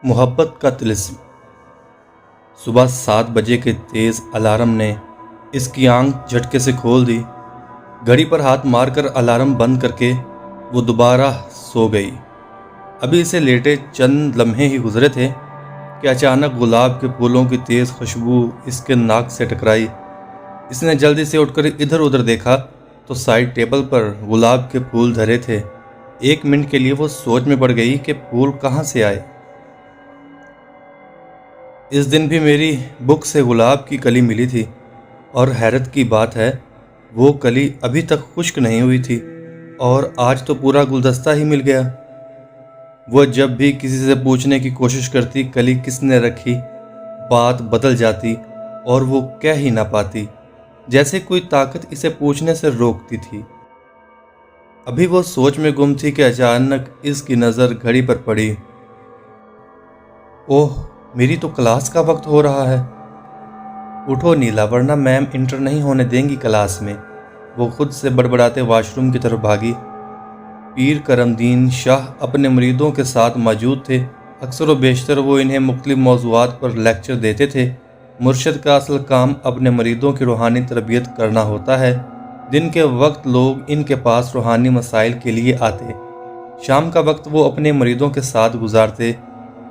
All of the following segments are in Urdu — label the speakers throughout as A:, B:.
A: محبت کا طلسم۔ صبح 7 بجے کے تیز الارم نے اس کی آنکھ جھٹکے سے کھول دی۔ گھڑی پر ہاتھ مار کر الارم بند کر کے وہ دوبارہ سو گئی۔ ابھی اسے لیٹے چند لمحے ہی گزرے تھے کہ اچانک گلاب کے پھولوں کی تیز خوشبو اس کے ناک سے ٹکرائی۔ اس نے جلدی سے اٹھ کر ادھر ادھر دیکھا تو سائڈ ٹیبل پر گلاب کے پھول دھرے تھے۔ 1 منٹ کے لیے وہ سوچ میں پڑ گئی کہ پھول کہاں سے آئے۔ اس دن بھی میری بک سے گلاب کی کلی ملی تھی، اور حیرت کی بات ہے وہ کلی ابھی تک خشک نہیں ہوئی تھی، اور آج تو پورا گلدستہ ہی مل گیا۔ وہ جب بھی کسی سے پوچھنے کی کوشش کرتی کلی کس نے رکھی، بات بدل جاتی اور وہ کہہ ہی نہ پاتی، جیسے کوئی طاقت اسے پوچھنے سے روکتی تھی۔ ابھی وہ سوچ میں گم تھی کہ اچانک اس کی نظر گھڑی پر پڑی۔ اوہ، میری تو کلاس کا وقت ہو رہا ہے۔ اٹھو نیلا، ورنہ میم انٹر نہیں ہونے دیں گی کلاس میں۔ وہ خود سے بڑبڑاتے واش روم کی طرف بھاگی۔ پیر کرم دین شاہ اپنے مریدوں کے ساتھ موجود تھے۔ اکثر و بیشتر وہ انہیں مختلف موضوعات پر لیکچر دیتے تھے۔ مرشد کا اصل کام اپنے مریدوں کی روحانی تربیت کرنا ہوتا ہے۔ دن کے وقت لوگ ان کے پاس روحانی مسائل کے لیے آتے، شام کا وقت وہ اپنے مریدوں کے ساتھ گزارتے۔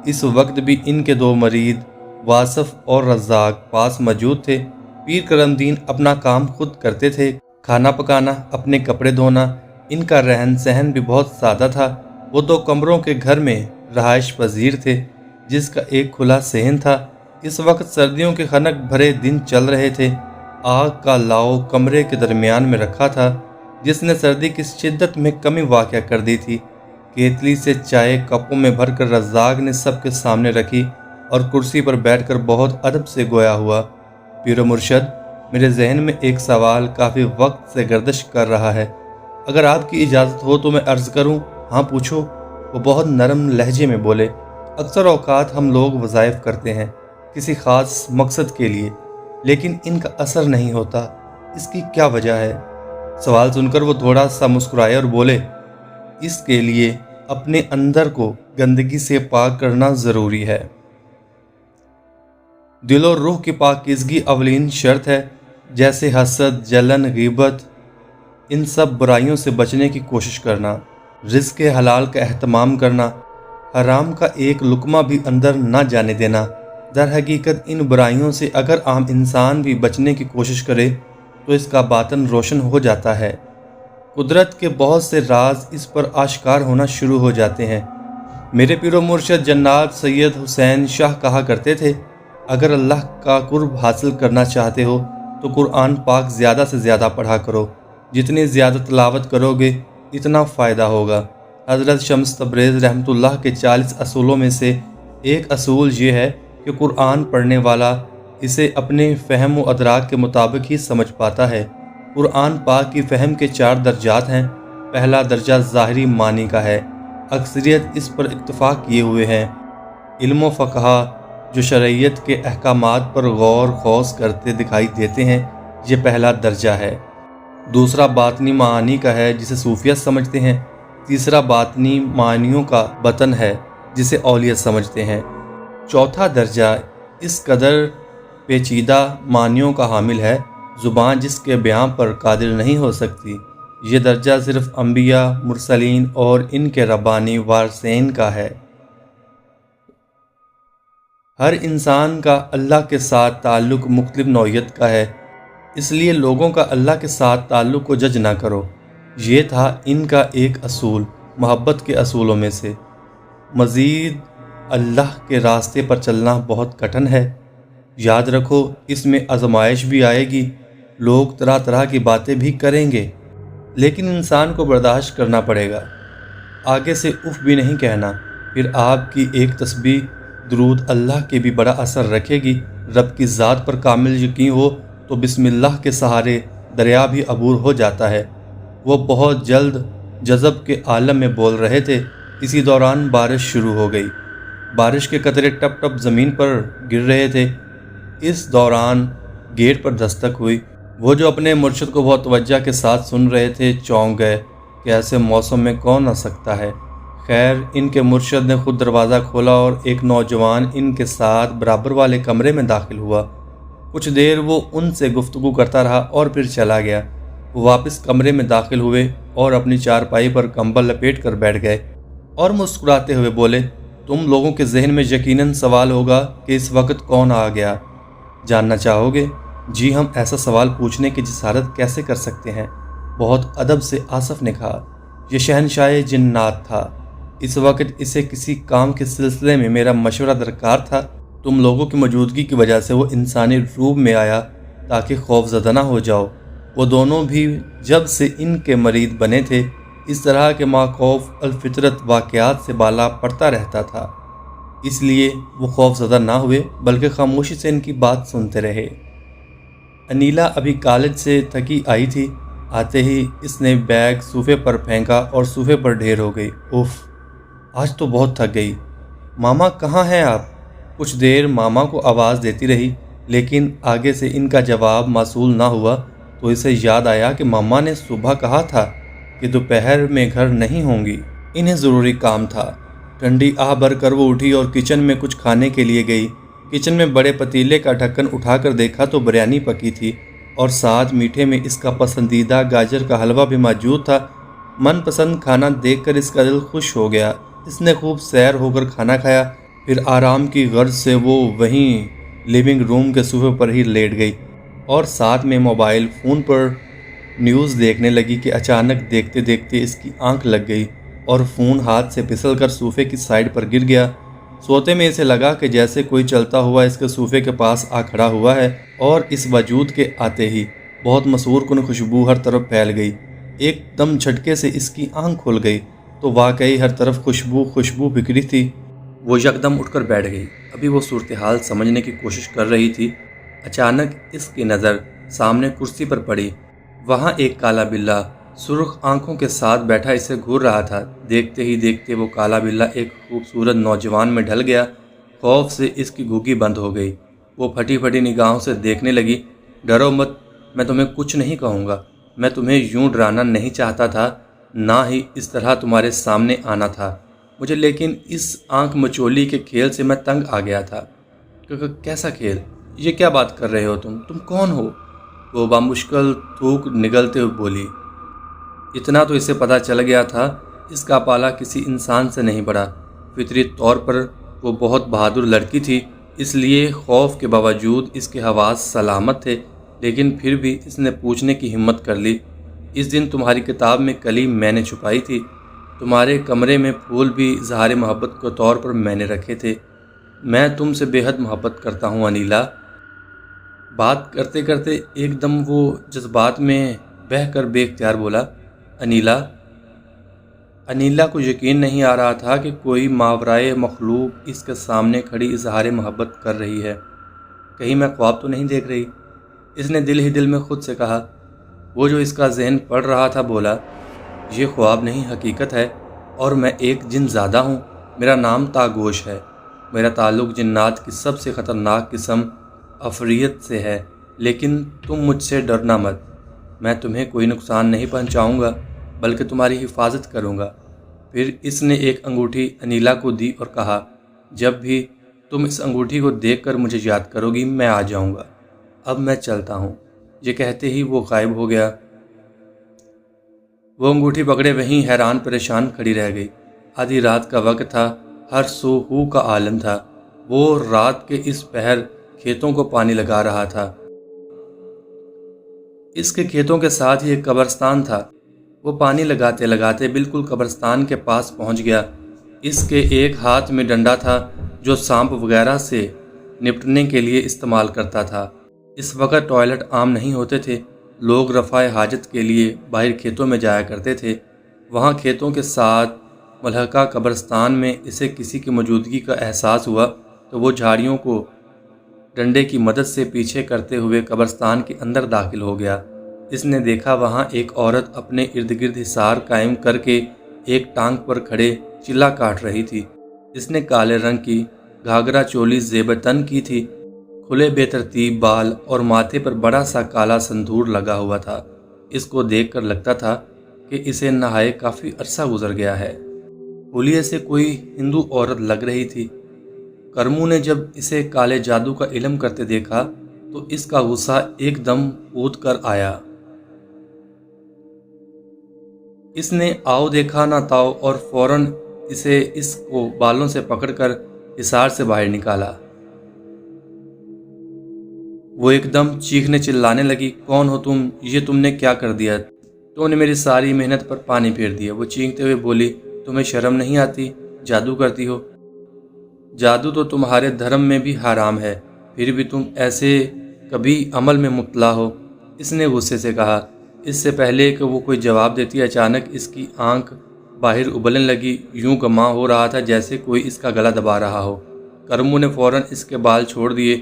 A: اس وقت بھی ان کے 2 مرید واصف اور رزاق پاس موجود تھے۔ پیر کرم دین اپنا کام خود کرتے تھے، کھانا پکانا، اپنے کپڑے دھونا۔ ان کا رہن سہن بھی بہت سادہ تھا۔ وہ 2 کمروں کے گھر میں رہائش پذیر تھے، جس کا ایک کھلا صحن تھا۔ اس وقت سردیوں کے خنک بھرے دن چل رہے تھے۔ آگ کا لاؤ کمرے کے درمیان میں رکھا تھا، جس نے سردی کی شدت میں کمی واقع کر دی تھی۔ کیتلی سے چائے کپوں میں بھر کر رزاق نے سب کے سامنے رکھی اور کرسی پر بیٹھ کر بہت ادب سے گویا ہوا۔ پیر و مرشد، میرے ذہن میں ایک سوال کافی وقت سے گردش کر رہا ہے۔ اگر آپ کی اجازت ہو تو میں عرض کروں؟ ہاں پوچھو، وہ بہت نرم لہجے میں بولے۔ اکثر اوقات ہم لوگ وظائف کرتے ہیں کسی خاص مقصد کے لیے، لیکن ان کا اثر نہیں ہوتا۔ اس کی کیا وجہ ہے؟ سوال سن کر وہ تھوڑا سا مسکرائے اور بولے، اس کے لیے اپنے اندر کو گندگی سے پاک کرنا ضروری ہے۔ دل و روح کی پاکیزگی اولین شرط ہے، جیسے حسد، جلن، غیبت، ان سب برائیوں سے بچنے کی کوشش کرنا، رزق حلال کا اہتمام کرنا، حرام کا ایک لقمہ بھی اندر نہ جانے دینا۔ در حقیقت ان برائیوں سے اگر عام انسان بھی بچنے کی کوشش کرے تو اس کا باطن روشن ہو جاتا ہے۔ قدرت کے بہت سے راز اس پر آشکار ہونا شروع ہو جاتے ہیں۔ میرے پیر و مرشد جناب سید حسین شاہ کہا کرتے تھے، اگر اللہ کا قرب حاصل کرنا چاہتے ہو تو قرآن پاک زیادہ سے زیادہ پڑھا کرو۔ جتنی زیادہ تلاوت کرو گے اتنا فائدہ ہوگا۔ حضرت شمس تبریز رحمۃ اللہ کے 40 اصولوں میں سے ایک اصول یہ ہے کہ قرآن پڑھنے والا اسے اپنے فہم و ادراک کے مطابق ہی سمجھ پاتا ہے۔ قرآن پاک کی فہم کے 4 درجات ہیں۔ پہلا درجہ ظاہری معنی کا ہے، اکثریت اس پر اتفاق کیے ہوئے ہیں۔ علم و فقہ جو شرعیت کے احکامات پر غور خوض کرتے دکھائی دیتے ہیں، یہ پہلا درجہ ہے۔ دوسرا باطنی معانی کا ہے، جسے صوفیہ سمجھتے ہیں۔ تیسرا باطنی معانیوں کا بطن ہے، جسے اولیاء سمجھتے ہیں۔ چوتھا درجہ اس قدر پیچیدہ معنیوں کا حامل ہے، زبان جس کے بیان پر قادر نہیں ہو سکتی۔ یہ درجہ صرف انبیاء، مرسلین اور ان کے ربانی وارثین کا ہے۔ ہر انسان کا اللہ کے ساتھ تعلق مختلف نوعیت کا ہے، اس لیے لوگوں کا اللہ کے ساتھ تعلق کو جج نہ کرو۔ یہ تھا ان کا ایک اصول، محبت کے اصولوں میں سے۔ مزید اللہ کے راستے پر چلنا بہت کٹھن ہے۔ یاد رکھو، اس میں آزمائش بھی آئے گی، لوگ طرح طرح کی باتیں بھی کریں گے، لیکن انسان کو برداشت کرنا پڑے گا۔ آگے سے اف بھی نہیں کہنا۔ پھر آپ کی ایک تسبیح درود اللہ کی بھی بڑا اثر رکھے گی۔ رب کی ذات پر کامل یقین ہو تو بسم اللہ کے سہارے دریا بھی عبور ہو جاتا ہے۔ وہ بہت جلد جذب کے عالم میں بول رہے تھے، اسی دوران بارش شروع ہو گئی۔ بارش کے قطرے ٹپ ٹپ زمین پر گر رہے تھے۔ اس دوران گیٹ پر دستک ہوئی۔ وہ جو اپنے مرشد کو بہت توجہ کے ساتھ سن رہے تھے چونک گئے کہ ایسے موسم میں کون آ سکتا ہے۔ خیر ان کے مرشد نے خود دروازہ کھولا اور ایک نوجوان ان کے ساتھ برابر والے کمرے میں داخل ہوا۔ کچھ دیر وہ ان سے گفتگو کرتا رہا اور پھر چلا گیا۔ وہ واپس کمرے میں داخل ہوئے اور اپنی چارپائی پر کمبل لپیٹ کر بیٹھ گئے اور مسکراتے ہوئے بولے، تم لوگوں کے ذہن میں یقیناً سوال ہوگا کہ اس وقت کون آ گیا، جاننا چاہو گے؟ جی ہم ایسا سوال پوچھنے کی جسارت کیسے کر سکتے ہیں؟ بہت ادب سے آصف نے کہا۔ یہ شہنشاہ جنات تھا۔ اس وقت اسے کسی کام کے سلسلے میں میرا مشورہ درکار تھا۔ تم لوگوں کی موجودگی کی وجہ سے وہ انسانی روپ میں آیا تاکہ خوف زدہ نہ ہو جاؤ۔ وہ دونوں بھی جب سے ان کے مرید بنے تھے اس طرح کے ماخوف الفطرت واقعات سے بالا پڑتا رہتا تھا، اس لیے وہ خوف زدہ نہ ہوئے بلکہ خاموشی سے ان کی بات سنتے رہے۔ انیلا ابھی کالج سے تھکی آئی تھی۔ آتے ہی اس نے بیگ صوفے پر پھینکا اور صوفے پر ڈھیر ہو گئی۔ اف، آج تو بہت تھک گئی۔ ماما کہاں ہیں آپ؟ کچھ دیر ماما کو آواز دیتی رہی لیکن آگے سے ان کا جواب موصول نہ ہوا تو اسے یاد آیا کہ ماما نے صبح کہا تھا کہ دوپہر میں گھر نہیں ہوں گی، انہیں ضروری کام تھا۔ ٹھنڈی آہ بھر کر وہ اٹھی اور کچن میں کچھ کھانے کے لیے گئی۔ کچن میں بڑے پتیلے کا ڈھکن اٹھا کر دیکھا تو بریانی پکی تھی اور ساتھ میٹھے میں اس کا پسندیدہ گاجر کا حلوہ بھی موجود تھا۔ من پسند کھانا دیکھ کر اس کا دل خوش ہو گیا۔ اس نے خوب سیر ہو کر کھانا کھایا، پھر آرام کی غرض سے وہ وہیں لیونگ روم کے صوفے پر ہی لیٹ گئی اور ساتھ میں موبائل فون پر نیوز دیکھنے لگی کہ اچانک دیکھتے دیکھتے اس کی آنکھ لگ گئی اور فون ہاتھ سے پھسل کر صوفے کی سائڈ پر گر گیا۔ سوتے میں اسے لگا کہ جیسے کوئی چلتا ہوا اس کے صوفے کے پاس آ کھڑا ہوا ہے اور اس وجود کے آتے ہی بہت مسحور کن خوشبو ہر طرف پھیل گئی۔ ایک دم جھٹکے سے اس کی آنکھ کھل گئی تو واقعی ہر طرف خوشبو بکھری تھی۔ وہ یکدم اٹھ کر بیٹھ گئی۔ ابھی وہ صورتحال سمجھنے کی کوشش کر رہی تھی، اچانک اس کی نظر سامنے کرسی پر پڑی۔ وہاں ایک کالا بلّا سرخ آنکھوں کے ساتھ بیٹھا اسے گھور رہا تھا۔ دیکھتے ہی دیکھتے وہ کالا بلّا ایک خوبصورت نوجوان میں ڈھل گیا۔ خوف سے اس کی گھوگی بند ہو گئی۔ وہ پھٹی پھٹی نگاہوں سے دیکھنے لگی۔ ڈرو مت، میں تمہیں کچھ نہیں کہوں گا۔ میں تمہیں یوں ڈرانا نہیں چاہتا تھا، نہ ہی اس طرح تمہارے سامنے آنا تھا مجھے، لیکن اس آنکھ مچولی کے کھیل سے میں تنگ آ گیا تھا۔ کیسا کھیل؟ یہ کیا بات کر رہے ہو تم کون ہو؟ وہ بامشکل تھوک نگلتے ہوئے بولی۔ اتنا تو اسے پتہ چل گیا تھا، اس کا پالا کسی انسان سے نہیں پڑا۔ فطری طور پر وہ بہت بہادر لڑکی تھی، اس لیے خوف کے باوجود اس کے حواس سلامت تھے، لیکن پھر بھی اس نے پوچھنے کی ہمت کر لی۔ اس دن تمہاری کتاب میں کلی میں نے چھپائی تھی، تمہارے کمرے میں پھول بھی اظہار محبت کے طور پر میں نے رکھے تھے۔ میں تم سے بے حد محبت کرتا ہوں انیلا۔ بات کرتے کرتے ایک دم وہ جذبات میں بہہ کر بے اختیار بولا، انیلا۔ انیلا کو یقین نہیں آ رہا تھا کہ کوئی ماورائے مخلوق اس کے سامنے کھڑی اظہار محبت کر رہی ہے۔ کہیں میں خواب تو نہیں دیکھ رہی؟ اس نے دل ہی دل میں خود سے کہا۔ وہ جو اس کا ذہن پڑھ رہا تھا بولا، یہ خواب نہیں حقیقت ہے، اور میں ایک جن زادہ ہوں۔ میرا نام تاگوش ہے۔ میرا تعلق جنات کی سب سے خطرناک قسم عفریت سے ہے، لیکن تم مجھ سے ڈرنا مت۔ میں تمہیں کوئی نقصان نہیں پہنچاؤں گا بلکہ تمہاری حفاظت کروں گا۔ پھر اس نے ایک انگوٹھی انیلا کو دی اور کہا، جب بھی تم اس انگوٹھی کو دیکھ کر مجھے یاد کرو گی میں آ جاؤں گا۔ اب میں چلتا ہوں۔ یہ کہتے ہی وہ غائب ہو گیا۔ وہ انگوٹھی پکڑے وہیں حیران پریشان کھڑی رہ گئی۔ آدھی رات کا وقت تھا، ہر سو ہو کا عالم تھا۔ وہ رات کے اس پہر کھیتوں کو پانی لگا رہا تھا۔ اس کے کھیتوں کے ساتھ ہی ایک قبرستان تھا۔ وہ پانی لگاتے لگاتے بالکل قبرستان کے پاس پہنچ گیا۔ اس کے ایک ہاتھ میں ڈنڈا تھا جو سانپ وغیرہ سے نپٹنے کے لیے استعمال کرتا تھا۔ اس وقت ٹوائلٹ عام نہیں ہوتے تھے، لوگ رفع حاجت کے لیے باہر کھیتوں میں جایا کرتے تھے۔ وہاں کھیتوں کے ساتھ ملحقہ قبرستان میں اسے کسی کی موجودگی کا احساس ہوا تو وہ جھاڑیوں کو ڈنڈے کی مدد سے پیچھے کرتے ہوئے قبرستان کے اندر داخل ہو گیا۔ اس نے دیکھا وہاں ایک عورت اپنے ارد گرد حصار قائم کر کے ایک ٹانگ پر کھڑے چلا کاٹ رہی تھی۔ اس نے کالے رنگ کی گھاگرا چولی زیب تن کی تھی، کھلے بے ترتیب بال اور ماتھے پر بڑا سا کالا سندور لگا ہوا تھا۔ اس کو دیکھ کر لگتا تھا کہ اسے نہائے کافی عرصہ گزر گیا ہے۔ ہولیے سے کوئی ہندو عورت لگ رہی تھی۔ کرمو نے جب اسے کالے جادو کا علم کرتے دیکھا تو اس کا غصہ ایک دم اود کر آیا۔ اس نے آؤ دیکھا نہ تاؤ اور فوراً اسے اس کو بالوں سے پکڑ کر حصار سے باہر نکالا۔ وہ ایک دم چیخنے چلانے لگی، کون ہو تم؟ یہ تم نے کیا کر دیا؟ تم نے میری ساری محنت پر پانی پھیر دیا۔ وہ چیختے ہوئے بولی، تمہیں شرم نہیں آتی؟ جادو کرتی ہو؟ جادو تو تمہارے دھرم میں بھی حرام ہے، پھر بھی تم ایسے کبھی عمل میں مبتلا ہو؟ اس نے غصے سے کہا۔ اس سے پہلے کہ وہ کوئی جواب دیتی اچانک اس کی آنکھ باہر ابلنے لگی، یوں گما ہو رہا تھا جیسے کوئی اس کا گلا دبا رہا ہو۔ کرمو نے فوراً اس کے بال چھوڑ دیے۔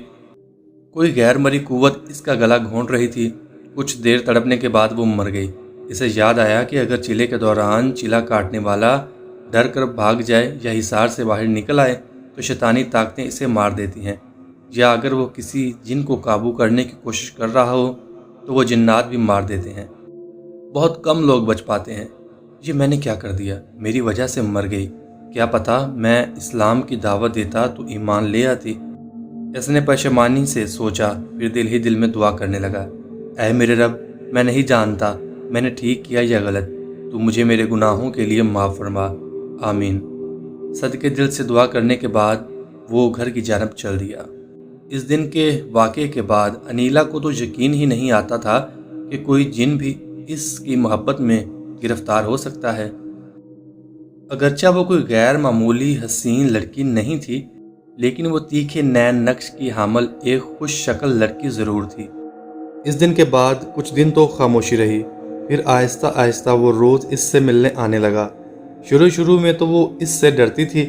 A: کوئی غیر مرئی قوت اس کا گلا گھونٹ رہی تھی۔ کچھ دیر تڑپنے کے بعد وہ مر گئی۔ اسے یاد آیا کہ اگر چلے کے دوران چلا کاٹنے والا ڈر کر بھاگ جائے یا حصار سے باہر نکل آئے تو شیطانی طاقتیں اسے مار دیتی ہیں، یا اگر وہ کسی جن کو قابو کرنے کی کوشش کر رہا ہو تو وہ جنات بھی مار دیتے ہیں۔ بہت کم لوگ بچ پاتے ہیں۔ یہ میں نے کیا کر دیا؟ میری وجہ سے مر گئی۔ کیا پتا میں اسلام کی دعوت دیتا تو ایمان لے آتی۔ اس نے پشیمانی سے سوچا، پھر دل ہی دل میں دعا کرنے لگا، اے میرے رب، میں نہیں جانتا میں نے ٹھیک کیا یا غلط، تو مجھے میرے گناہوں کے لیے معاف فرما، آمین۔ صدقے دل سے دعا کرنے کے بعد وہ گھر کی جانب چل دیا۔ اس دن کے واقعے کے بعد انیلا کو تو یقین ہی نہیں آتا تھا کہ کوئی جن بھی اس کی محبت میں گرفتار ہو سکتا ہے۔ اگرچہ وہ کوئی غیر معمولی حسین لڑکی نہیں تھی، لیکن وہ تیکھے نین نقش کی حامل ایک خوش شکل لڑکی ضرور تھی۔ اس دن کے بعد کچھ دن تو خاموشی رہی، پھر آہستہ آہستہ وہ روز اس سے ملنے آنے لگا۔ شروع میں تو وہ اس سے ڈرتی تھی،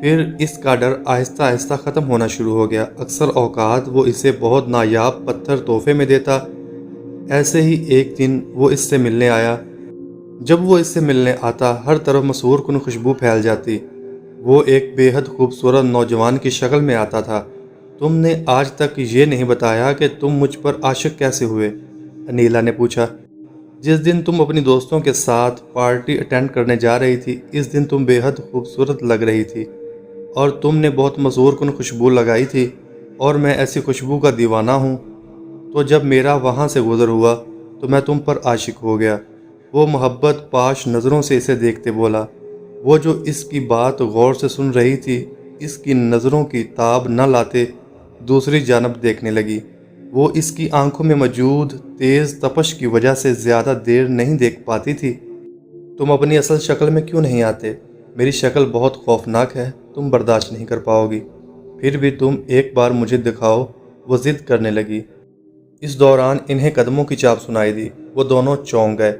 A: پھر اس کا ڈر آہستہ آہستہ ختم ہونا شروع ہو گیا۔ اکثر اوقات وہ اسے بہت نایاب پتھر تحفے میں دیتا۔ ایسے ہی ایک دن وہ اس سے ملنے آیا۔ جب وہ اس سے ملنے آتا ہر طرف مسحور کن خوشبو پھیل جاتی۔ وہ ایک بے حد خوبصورت نوجوان کی شکل میں آتا تھا۔ تم نے آج تک یہ نہیں بتایا کہ تم مجھ پر عاشق کیسے ہوئے؟ انیلا نے پوچھا۔ جس دن تم اپنی دوستوں کے ساتھ پارٹی اٹینڈ کرنے جا رہی تھی، اس دن تم بے حد خوبصورت لگ رہی تھی اور تم نے بہت مسحور کن خوشبو لگائی تھی، اور میں ایسی خوشبو کا دیوانہ ہوں۔ تو جب میرا وہاں سے گزر ہوا تو میں تم پر عاشق ہو گیا۔ وہ محبت پاش نظروں سے اسے دیکھتے بولا۔ وہ جو اس کی بات غور سے سن رہی تھی، اس کی نظروں کی تاب نہ لاتے دوسری جانب دیکھنے لگی۔ وہ اس کی آنکھوں میں موجود تیز تپش کی وجہ سے زیادہ دیر نہیں دیکھ پاتی تھی۔ تم اپنی اصل شکل میں کیوں نہیں آتے؟ میری شکل بہت خوفناک ہے، تم برداشت نہیں کر پاؤ گی۔ پھر بھی تم ایک بار مجھے دکھاؤ، وہ ضد کرنے لگی۔ اس دوران انہیں قدموں کی چاپ سنائی دی۔ وہ دونوں چونک گئے۔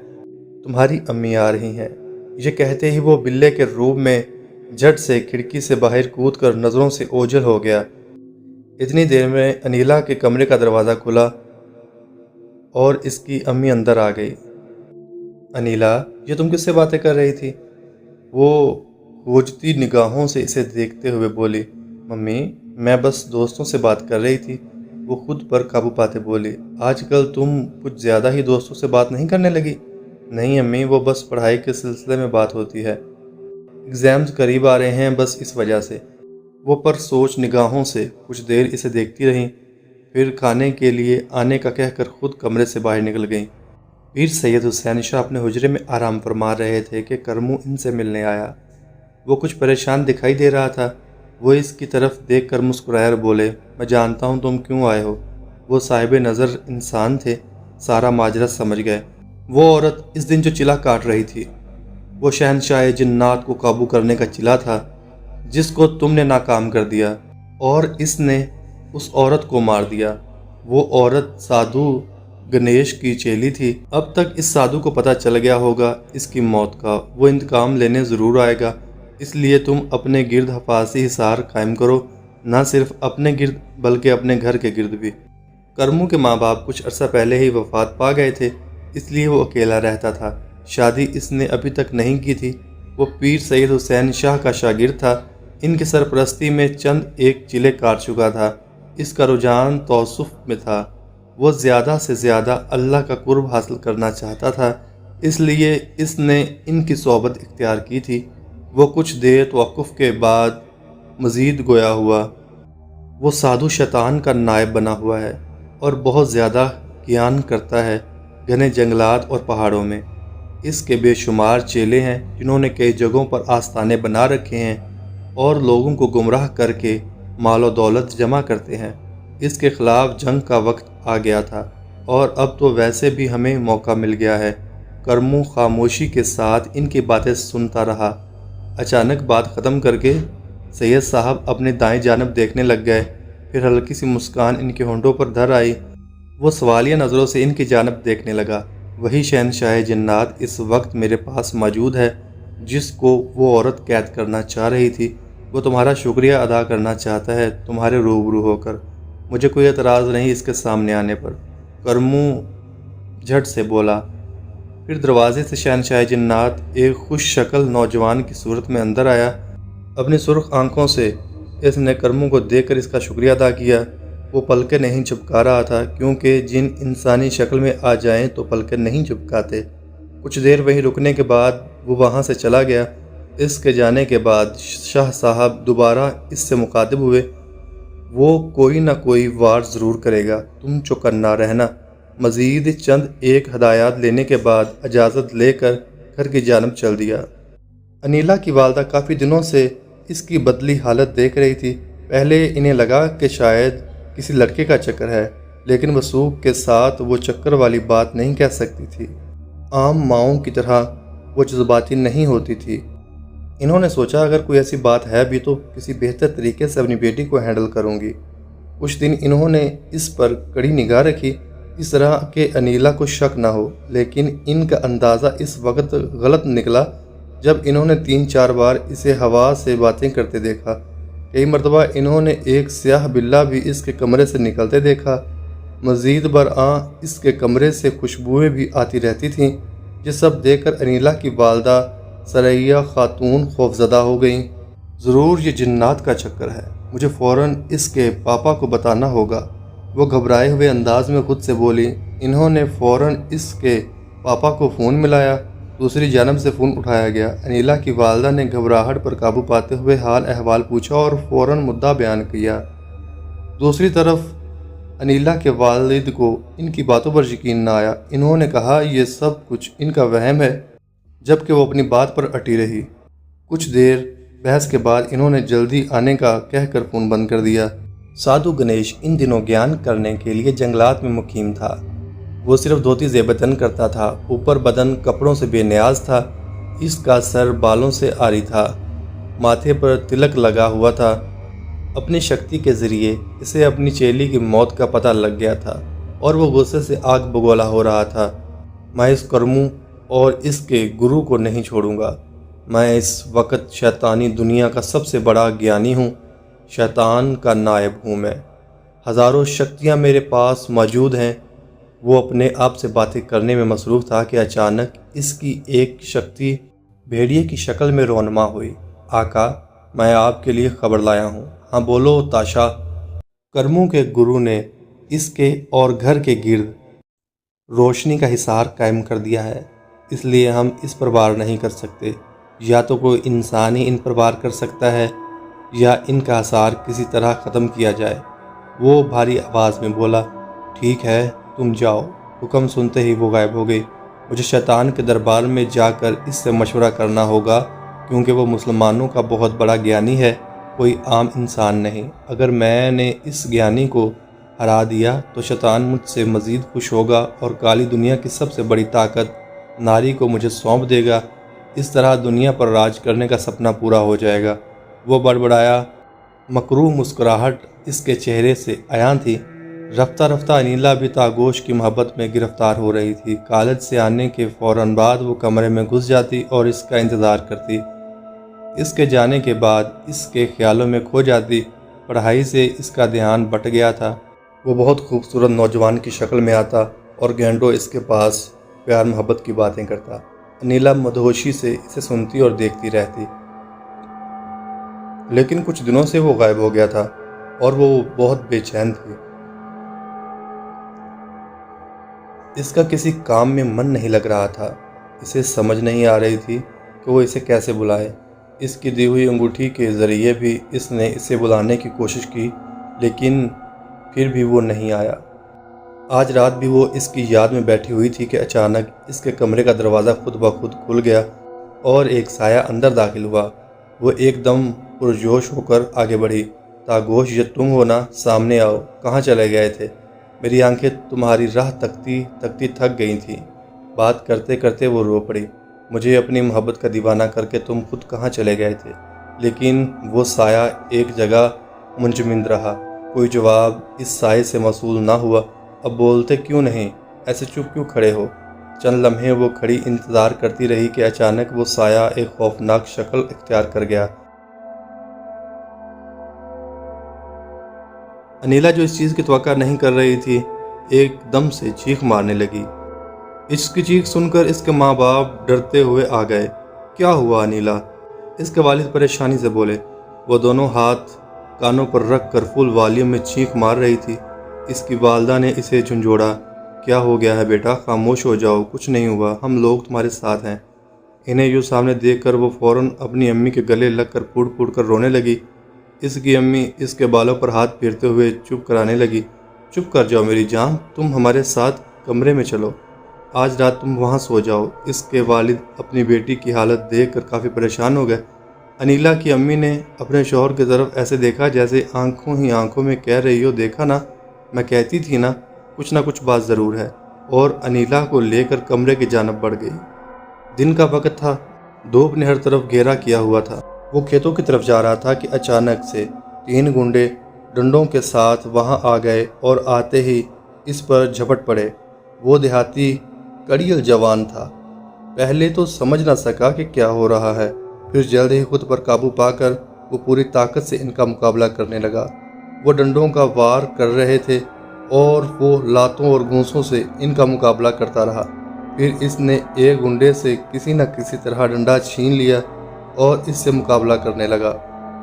A: تمہاری امی آ رہی ہیں، یہ کہتے ہی وہ بلے کے روپ میں جھٹ سے کھڑکی سے باہر کود کر نظروں سے اوجھل ہو گیا۔ اتنی دیر میں انیلا کے کمرے کا دروازہ کھلا اور اس کی امی اندر آ گئی۔ انیلا، یہ تم کس سے باتیں کر رہی تھی؟ وہ کھوجتی نگاہوں سے اسے دیکھتے ہوئے بولی۔ ممی، میں بس دوستوں سے بات کر رہی تھی۔ وہ خود پر قابو پاتے بولی۔ آج کل تم کچھ زیادہ ہی دوستوں سے بات نہیں کرنے لگی؟ نہیں امی، وہ بس پڑھائی کے سلسلے میں بات ہوتی ہے۔ ایگزامز قریب آ رہے ہیں، بس اس وجہ سے۔ وہ پر سوچ نگاہوں سے کچھ دیر اسے دیکھتی رہیں، پھر کھانے کے لیے آنے کا کہہ کر خود کمرے سے باہر نکل گئیں۔ پیر سید حسین شاہ اپنے حجرے میں آرام فرما رہے تھے کہ کرمو ان سے ملنے آیا۔ وہ کچھ پریشان دکھائی دے رہا تھا۔ وہ اس کی طرف دیکھ کر مسکرائے اور بولے، میں جانتا ہوں تم کیوں آئے ہو۔ وہ صاحب نظر انسان تھے، سارا ماجرا سمجھ گئے۔ وہ عورت اس دن جو چلا کاٹ رہی تھی، وہ شہنشاہ جنات کو قابو کرنے کا چلا تھا، جس کو تم نے ناکام کر دیا، اور اس نے اس عورت کو مار دیا۔ وہ عورت سادھو گنیش کی چیلی تھی۔ اب تک اس سادھو کو پتہ چل گیا ہوگا اس کی موت کا۔ وہ انتقام لینے ضرور آئے گا، اس لیے تم اپنے گرد حفاظتی حصار قائم کرو، نہ صرف اپنے گرد بلکہ اپنے گھر کے گرد بھی۔ کرمو کے ماں باپ کچھ عرصہ پہلے ہی وفات پا گئے تھے، اس لیے وہ اکیلا رہتا تھا۔ شادی اس نے ابھی تک نہیں کی تھی۔ وہ پیر سید حسین شاہ کا شاگرد تھا۔ ان کی سرپرستی میں چند ایک چلے کاٹ چکا تھا۔ اس کا رجحان توسف میں تھا۔ وہ زیادہ سے زیادہ اللہ کا قرب حاصل کرنا چاہتا تھا، اس لیے اس نے ان کی صحبت اختیار کی تھی۔ وہ کچھ دیر توقف کے بعد مزید گویا ہوا، وہ سادھو شیطان کا نائب بنا ہوا ہے اور بہت زیادہ گیان کرتا ہے گھنے جنگلات اور پہاڑوں میں۔ اس کے بے شمار چیلے ہیں جنہوں نے کئی جگہوں پر آستانے بنا رکھے ہیں اور لوگوں کو گمراہ کر کے مال و دولت جمع کرتے ہیں۔ اس کے خلاف جنگ کا وقت آ گیا تھا اور اب تو ویسے بھی ہمیں موقع مل گیا ہے۔ کرمو خاموشی کے ساتھ ان کی باتیں سنتا رہا۔ اچانک بات ختم کر کے سید صاحب اپنے دائیں جانب دیکھنے لگ گئے، پھر ہلکی سی مسکان ان کے ہونٹوں پر دھر آئی۔ وہ سوالیہ نظروں سے ان کی جانب دیکھنے لگا۔ وہی شہنشاہ جنات اس وقت میرے پاس موجود ہے جس کو وہ عورت قید کرنا چاہ رہی تھی۔ وہ تمہارا شکریہ ادا کرنا چاہتا ہے تمہارے روبرو ہو کر۔ مجھے کوئی اعتراض نہیں اس کے سامنے آنے پر، کرمو جھٹ سے بولا۔ پھر دروازے سے شہنشاہ جنات ایک خوش شکل نوجوان کی صورت میں اندر آیا۔ اپنی سرخ آنکھوں سے اس نے کرمو کو دیکھ کر اس کا شکریہ ادا کیا۔ وہ پلکیں نہیں جھپکا رہا تھا کیونکہ جن انسانی شکل میں آ جائیں تو پلکیں نہیں جھپکاتے۔ کچھ دیر وہیں رکنے کے بعد وہ وہاں سے چلا گیا۔ اس کے جانے کے بعد شاہ صاحب دوبارہ اس سے مخاطب ہوئے۔ وہ کوئی نہ کوئی وار ضرور کرے گا، تم چوکنا رہنا۔ مزید چند ایک ہدایات لینے کے بعد اجازت لے کر گھر کی جانب چل دیا۔ انیلا کی والدہ کافی دنوں سے اس کی بدلی حالت دیکھ رہی تھی۔ پہلے انہیں لگا کہ شاید کسی لڑکے کا چکر ہے، لیکن وثوق کے ساتھ وہ چکر والی بات نہیں کہہ سکتی تھی۔ عام ماؤں کی طرح وہ جذباتی نہیں ہوتی تھی۔ انہوں نے سوچا اگر کوئی ایسی بات ہے بھی تو کسی بہتر طریقے سے اپنی بیٹی کو ہینڈل کروں گی۔ کچھ دن انہوں نے اس پر کڑی نگاہ رکھی، اس طرح کہ انیلا کو شک نہ ہو، لیکن ان کا اندازہ اس وقت غلط نکلا جب انہوں نے 3-4 بار اسے ہوا سے باتیں کرتے دیکھا۔ کئی مرتبہ انہوں نے ایک سیاہ بلہ بھی اس کے کمرے سے نکلتے دیکھا۔ مزید برآں اس کے کمرے سے خوشبوئیں بھی آتی رہتی تھیں۔ یہ سب دیکھ کر انیلا کی والدہ ثریا خاتون خوفزدہ ہو گئیں۔ ضرور یہ جنات کا چکر ہے، مجھے فوراً اس کے پاپا کو بتانا ہوگا، وہ گھبرائے ہوئے انداز میں خود سے بولی۔ انہوں نے فوراً اس کے پاپا کو فون ملایا۔ دوسری جانب سے فون اٹھایا گیا۔ انیلا کی والدہ نے گھبراہٹ پر قابو پاتے ہوئے حال احوال پوچھا اور فوراً مدعا بیان کیا۔ دوسری طرف انیلا کے والد کو ان کی باتوں پر یقین نہ آیا۔ انہوں نے کہا یہ سب کچھ ان کا وہم ہے، جبکہ وہ اپنی بات پر اٹی رہی۔ کچھ دیر بحث کے بعد انہوں نے جلدی آنے کا کہہ کر فون بند کر دیا۔ سادھو گنیش ان دنوں گیان کرنے کے لیے جنگلات میں مقیم تھا۔ وہ صرف دھوتی زیبتن کرتا تھا، اوپر بدن کپڑوں سے بے نیاز تھا۔ اس کا سر بالوں سے عاری تھا، ماتھے پر تلک لگا ہوا تھا۔ اپنی شکتی کے ذریعے اسے اپنی چیلی کی موت کا پتہ لگ گیا تھا اور وہ غصے سے آگ بگولا ہو رہا تھا۔ میں اس کرمو اور اس کے گرو کو نہیں چھوڑوں گا۔ میں اس وقت شیطانی دنیا کا سب سے بڑا گیانی ہوں، شیطان کا نائب ہوں میں۔ ہزاروں شکتیاں میرے پاس موجود ہیں۔ وہ اپنے آپ سے باتیں کرنے میں مصروف تھا کہ اچانک اس کی ایک شکتی بھیڑیے کی شکل میں رونما ہوئی۔ آقا، میں آپ کے لیے خبر لایا ہوں۔ ہاں بولو تاشا۔ کرمو کے گرو نے اس کے اور گھر کے گرد روشنی کا حصار قائم کر دیا ہے، اس لیے ہم اس پر وار نہیں کر سکتے۔ یا تو کوئی انسان ہی ان پر وار کر سکتا ہے یا ان کا حصار کسی طرح ختم کیا جائے۔ وہ بھاری آواز میں بولا۔ ٹھیک ہے، تم جاؤ۔ حکم سنتے ہی وہ غائب ہو گئی۔ مجھے شیطان کے دربار میں جا کر اس سے مشورہ کرنا ہوگا کیونکہ وہ مسلمانوں کا بہت بڑا گیانی ہے، کوئی عام انسان نہیں۔ اگر میں نے اس گیانی کو ہرا دیا تو شیطان مجھ سے مزید خوش ہوگا اور کالی دنیا کی سب سے بڑی طاقت ناری کو مجھے سونپ دے گا۔ اس طرح دنیا پر راج کرنے کا سپنا پورا ہو جائے گا۔ وہ بڑبڑایا۔ مکروہ مسکراہٹ اس کے چہرے سے عیاں تھی۔ رفتہ رفتہ انیلا بھی تاگوش کی محبت میں گرفتار ہو رہی تھی۔ کالج سے آنے کے فوراً بعد وہ کمرے میں گھس جاتی اور اس کا انتظار کرتی۔ اس کے جانے کے بعد اس کے خیالوں میں کھو جاتی۔ پڑھائی سے اس کا دھیان بٹ گیا تھا۔ وہ بہت خوبصورت نوجوان کی شکل میں آتا اور گھنٹوں اس کے پاس پیار محبت کی باتیں کرتا۔ انیلا مدہوشی سے اسے سنتی اور دیکھتی رہتی، لیکن کچھ دنوں سے وہ غائب ہو گیا تھا اور وہ بہت بے چین تھی۔ اس کا کسی کام میں من نہیں لگ رہا تھا۔ اسے سمجھ نہیں آ رہی تھی کہ وہ اسے کیسے بلائے۔ اس کی دی ہوئی انگوٹھی کے ذریعے بھی اس نے اسے بلانے کی کوشش کی، لیکن پھر بھی وہ نہیں آیا۔ آج رات بھی وہ اس کی یاد میں بیٹھی ہوئی تھی کہ اچانک اس کے کمرے کا دروازہ خود بخود کھل گیا اور ایک سایہ اندر داخل ہوا۔ وہ ایک دم پرجوش ہو کر آگے بڑھی۔ تاگوش، یہ تم ہو نا؟ سامنے آؤ، کہاں چلے گئے تھے؟ میری آنکھیں تمہاری راہ تکتی تکتی تھک گئی تھیں۔ بات کرتے کرتے وہ رو پڑی۔ مجھے اپنی محبت کا دیوانہ کر کے تم خود کہاں چلے گئے تھے؟ لیکن وہ سایہ ایک جگہ منجمد رہا۔ کوئی جواب اس سائے سے موصول نہ ہوا۔ اب بولتے کیوں نہیں؟ ایسے چپ کیوں کھڑے ہو؟ چند لمحے وہ کھڑی انتظار کرتی رہی کہ اچانک وہ سایہ ایک خوفناک شکل اختیار کر گیا۔ انیلا، جو اس چیز کی توقع نہیں کر رہی تھی، ایک دم سے چیخ مارنے لگی۔ اس کی چیخ سن کر اس کے ماں باپ ڈرتے ہوئے آ گئے۔ کیا ہوا انیلا؟ اس کے والد پریشانی سے بولے۔ وہ دونوں ہاتھ کانوں پر رکھ کر فل والیوم میں چیخ مار رہی تھی۔ اس کی والدہ نے اسے جھنجھوڑا۔ کیا ہو گیا ہے بیٹا؟ خاموش ہو جاؤ، کچھ نہیں ہوا، ہم لوگ تمہارے ساتھ ہیں۔ انہیں یوں سامنے دیکھ کر وہ فوراً اپنی امی کے گلے لگ کر پھوٹ پھوٹ کر رونے لگی۔ اس کی امی اس کے بالوں پر ہاتھ پھیرتے ہوئے چپ کرانے لگی۔ چپ کر جاؤ میری جان، تم ہمارے ساتھ کمرے میں چلو، آج رات تم وہاں سو جاؤ۔ اس کے والد اپنی بیٹی کی حالت دیکھ کر کافی پریشان ہو گئے۔ انیلا کی امی نے اپنے شوہر کی طرف ایسے دیکھا جیسے آنکھوں ہی آنکھوں میں کہہ رہی ہو، دیکھا نا، میں کہتی تھی نا، کچھ نہ کچھ بات ضرور ہے، اور انیلا کو لے کر کمرے کی جانب بڑھ گئی۔ دن کا وقت تھا، دھوپ نے ہر طرف گھیرا کیا ہوا تھا۔ وہ کھیتوں کی طرف جا رہا تھا کہ اچانک سے 3 گنڈے ڈنڈوں کے ساتھ وہاں آ گئے اور آتے ہی اس پر جھپٹ پڑے۔ وہ دیہاتی کڑیل جوان تھا۔ پہلے تو سمجھ نہ سکا کہ کیا ہو رہا ہے، پھر جلد ہی خود پر قابو پا کر وہ پوری طاقت سے ان کا مقابلہ کرنے لگا۔ وہ ڈنڈوں کا وار کر رہے تھے اور وہ لاتوں اور گھونسوں سے ان کا مقابلہ کرتا رہا۔ پھر اس نے ایک گنڈے سے کسی نہ کسی طرح ڈنڈا چھین لیا اور اس سے مقابلہ کرنے لگا۔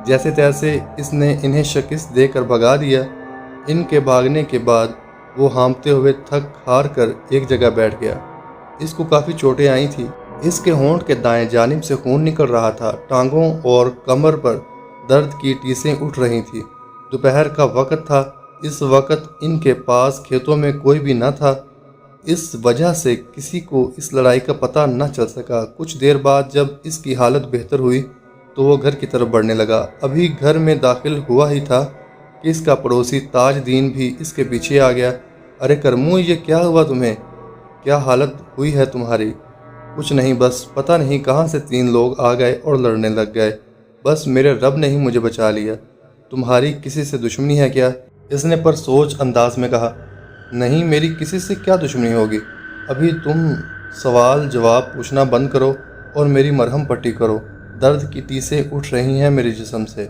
A: جیسے تیسے اس نے انہیں شکست دے کر بھگا دیا۔ ان کے بھاگنے کے بعد وہ ہامتے ہوئے تھک ہار کر ایک جگہ بیٹھ گیا۔ اس کو کافی چوٹیں آئی تھیں۔ اس کے ہونٹ کے دائیں جانب سے خون نکل رہا تھا۔ ٹانگوں اور کمر پر درد کی ٹیسیں اٹھ رہی تھیں۔ دوپہر کا وقت تھا۔ اس وقت ان کے پاس کھیتوں میں کوئی بھی نہ تھا، اس وجہ سے کسی کو اس لڑائی کا پتہ نہ چل سکا۔ کچھ دیر بعد جب اس کی حالت بہتر ہوئی تو وہ گھر کی طرف بڑھنے لگا۔ ابھی گھر میں داخل ہوا ہی تھا کہ اس کا پڑوسی تاج دین بھی اس کے پیچھے آ گیا۔ ارے کرمو، یہ کیا ہوا تمہیں؟ کیا حالت ہوئی ہے تمہاری؟ کچھ نہیں، بس پتہ نہیں کہاں سے 3 لوگ آ گئے اور لڑنے لگ گئے۔ بس میرے رب نے ہی مجھے بچا لیا۔ تمہاری کسی سے دشمنی ہے کیا؟ اس نے پر سوچ انداز میں کہا۔ نہیں، میری کسی سے کیا دشمنی ہوگی؟ ابھی تم سوال جواب پوچھنا بند کرو اور میری مرہم پٹی کرو۔ درد کی ٹیسیں اٹھ رہی ہیں میرے جسم سے۔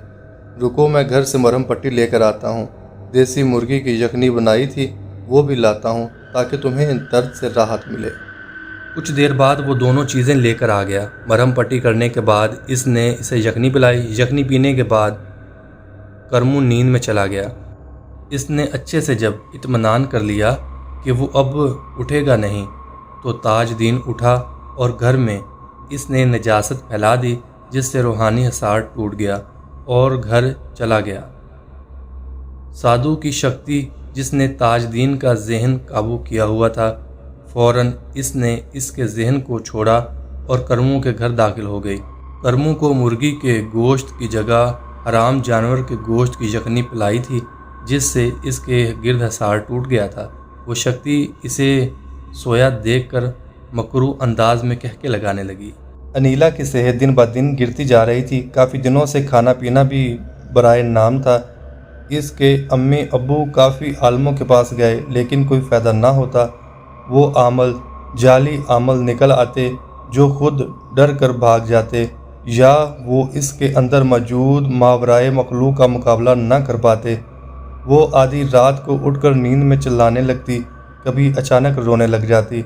A: رکو، میں گھر سے مرہم پٹی لے کر آتا ہوں۔ دیسی مرغی کی یخنی بنائی تھی، وہ بھی لاتا ہوں تاکہ تمہیں درد سے راحت ملے۔ کچھ دیر بعد وہ دونوں چیزیں لے کر آ گیا۔ مرہم پٹی کرنے کے بعد اس نے اسے یخنی پلائی۔ یخنی پینے کے بعد کرمو نیند میں چلا گیا۔ اس نے اچھے سے جب اطمینان کر لیا کہ وہ اب اٹھے گا نہیں تو تاج دین اٹھا اور گھر میں اس نے نجاست پھیلا دی، جس سے روحانی حصار ٹوٹ گیا اور گھر چلا گیا۔ سادھو کی شکتی جس نے تاج دین کا ذہن قابو کیا ہوا تھا، فوراً اس نے اس کے ذہن کو چھوڑا اور کرمو کے گھر داخل ہو گئی۔ کرمو کو مرغی کے گوشت کی جگہ حرام جانور کے گوشت کی یخنی پلائی تھی، جس سے اس کے گرد حصار ٹوٹ گیا تھا۔ وہ شکتی اسے سویا دیکھ کر مکروہ انداز میں کہکے لگانے لگی۔ انیلا کی صحت دن بہ دن گرتی جا رہی تھی۔ کافی دنوں سے کھانا پینا بھی برائے نام تھا۔ اس کے امی ابو کافی عالموں کے پاس گئے لیکن کوئی فائدہ نہ ہوتا۔ وہ عامل جعلی عامل نکل آتے جو خود ڈر کر بھاگ جاتے، یا وہ اس کے اندر موجود ماورائے مخلوق کا مقابلہ نہ کر پاتے۔ وہ آدھی رات کو اٹھ کر نیند میں چلانے لگتی، کبھی اچانک رونے لگ جاتی۔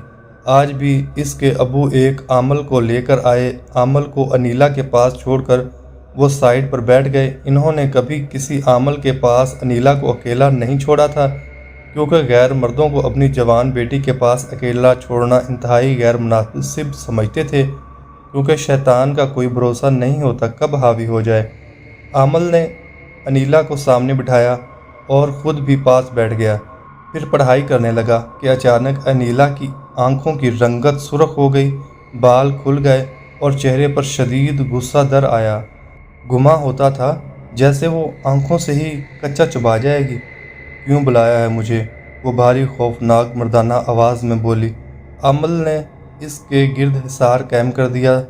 A: آج بھی اس کے ابو ایک عامل کو لے کر آئے۔ عامل کو انیلا کے پاس چھوڑ کر وہ سائڈ پر بیٹھ گئے۔ انہوں نے کبھی کسی عامل کے پاس انیلا کو اکیلا نہیں چھوڑا تھا، کیونکہ غیر مردوں کو اپنی جوان بیٹی کے پاس اکیلا چھوڑنا انتہائی غیر مناسب سمجھتے تھے۔ کیونکہ شیطان کا کوئی بھروسہ نہیں ہوتا کب حاوی ہو جائے۔ آمل نے انیلا کو سامنے بٹھایا اور خود بھی پاس بیٹھ گیا۔ پھر پڑھائی کرنے لگا کہ اچانک انیلا کی آنکھوں کی رنگت سرخ ہو گئی، بال کھل گئے اور چہرے پر شدید غصہ در آیا۔ گما ہوتا تھا جیسے وہ آنکھوں سے ہی کچا چبا جائے گی۔ کیوں بلایا ہے مجھے؟ وہ بھاری خوفناک مردانہ آواز میں بولی۔ آمل نے اس کے گرد حصار قائم کر دیا،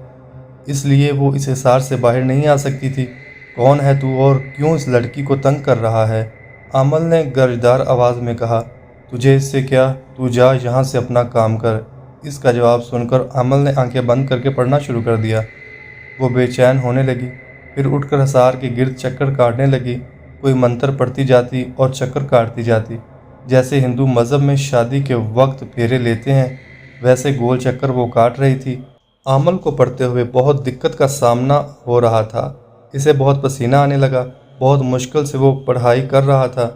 A: اس لیے وہ اس حصار سے باہر نہیں آ سکتی تھی۔ کون ہے تو اور کیوں اس لڑکی کو تنگ کر رہا ہے؟ آمل نے گرجدار آواز میں کہا۔ تجھے اس سے کیا؟ تو جا یہاں سے اپنا کام کر۔ اس کا جواب سن کر آمل نے آنکھیں بند کر کے پڑھنا شروع کر دیا۔ وہ بے چین ہونے لگی، پھر اٹھ کر حصار کے گرد چکر کاٹنے لگی۔ کوئی منتر پڑھتی جاتی اور چکر کاٹتی جاتی، جیسے ہندو مذہب میں شادی کے وقت پھیرے لیتے ہیں ویسے گول چکر وہ کاٹ رہی تھی۔ آمل کو پڑھتے ہوئے بہت دقت کا سامنا ہو رہا تھا۔ اسے بہت پسینہ آنے لگا، بہت مشکل سے وہ پڑھائی کر رہا تھا۔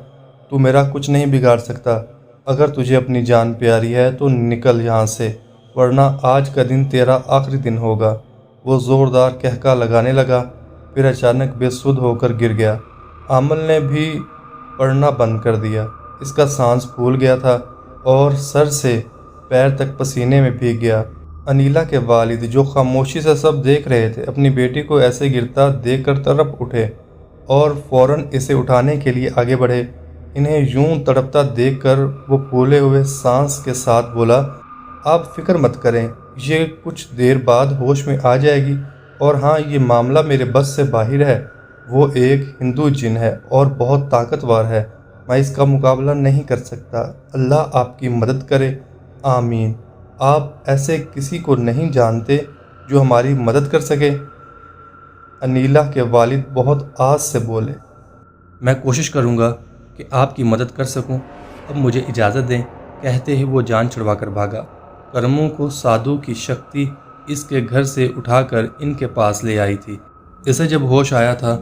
A: تو میرا کچھ نہیں بگاڑ سکتا۔ اگر تجھے اپنی جان پیاری ہے تو نکل یہاں سے، ورنہ آج کا دن تیرا آخری دن ہوگا۔ وہ زوردار کہکا لگانے لگا، پھر اچانک بے سدھ ہو کر گر گیا۔ آمل نے بھی پڑھنا بند کر دیا۔ اس کا سانس پھول گیا تھا اور سر سے پیر تک پسینے میں بھیگ گیا۔ انیلا کے والد جو خاموشی سے سب دیکھ رہے تھے، اپنی بیٹی کو ایسے گرتا دیکھ کر تڑپ اٹھے اور فوراً اسے اٹھانے کے لیے آگے بڑھے۔ انہیں یوں تڑپتا دیکھ کر وہ پھولے ہوئے سانس کے ساتھ بولا، آپ فکر مت کریں، یہ کچھ دیر بعد ہوش میں آ جائے گی، اور ہاں یہ معاملہ میرے بس سے باہر ہے۔ وہ ایک ہندو جن ہے اور بہت طاقتور ہے، میں اس کا مقابلہ نہیں کر سکتا۔ اللہ آپ کی مدد کرے، آمین۔ آپ ایسے کسی کو نہیں جانتے جو ہماری مدد کر سکے؟ انیلا کے والد بہت آس سے بولے۔ میں کوشش کروں گا کہ آپ کی مدد کر سکوں، اب مجھے اجازت دیں، کہتے ہی وہ جان چھڑوا کر بھاگا۔ کرموں کو سادھو کی شکتی اس کے گھر سے اٹھا کر ان کے پاس لے آئی تھی۔ اسے جب ہوش آیا تھا،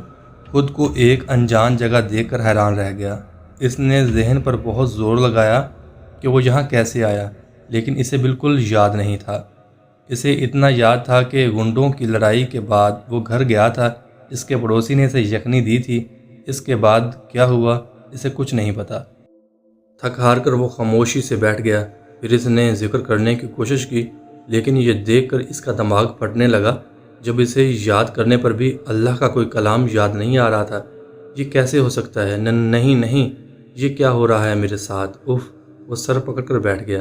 A: خود کو ایک انجان جگہ دیکھ کر حیران رہ گیا۔ اس نے ذہن پر بہت زور لگایا کہ وہ یہاں کیسے آیا، لیکن اسے بالکل یاد نہیں تھا۔ اسے اتنا یاد تھا کہ گنڈوں کی لڑائی کے بعد وہ گھر گیا تھا، اس کے پڑوسی نے اسے یخنی دی تھی۔ اس کے بعد کیا ہوا اسے کچھ نہیں پتا۔ تھک ہار کر وہ خاموشی سے بیٹھ گیا۔ پھر اس نے ذکر کرنے کی کوشش کی، لیکن یہ دیکھ کر اس کا دماغ پھٹنے لگا جب اسے یاد کرنے پر بھی اللہ کا کوئی کلام یاد نہیں آ رہا تھا۔ یہ کیسے ہو سکتا ہے؟ نہیں، یہ کیا ہو رہا ہے میرے ساتھ؟ اف! وہ سر پکڑ کر بیٹھ گیا۔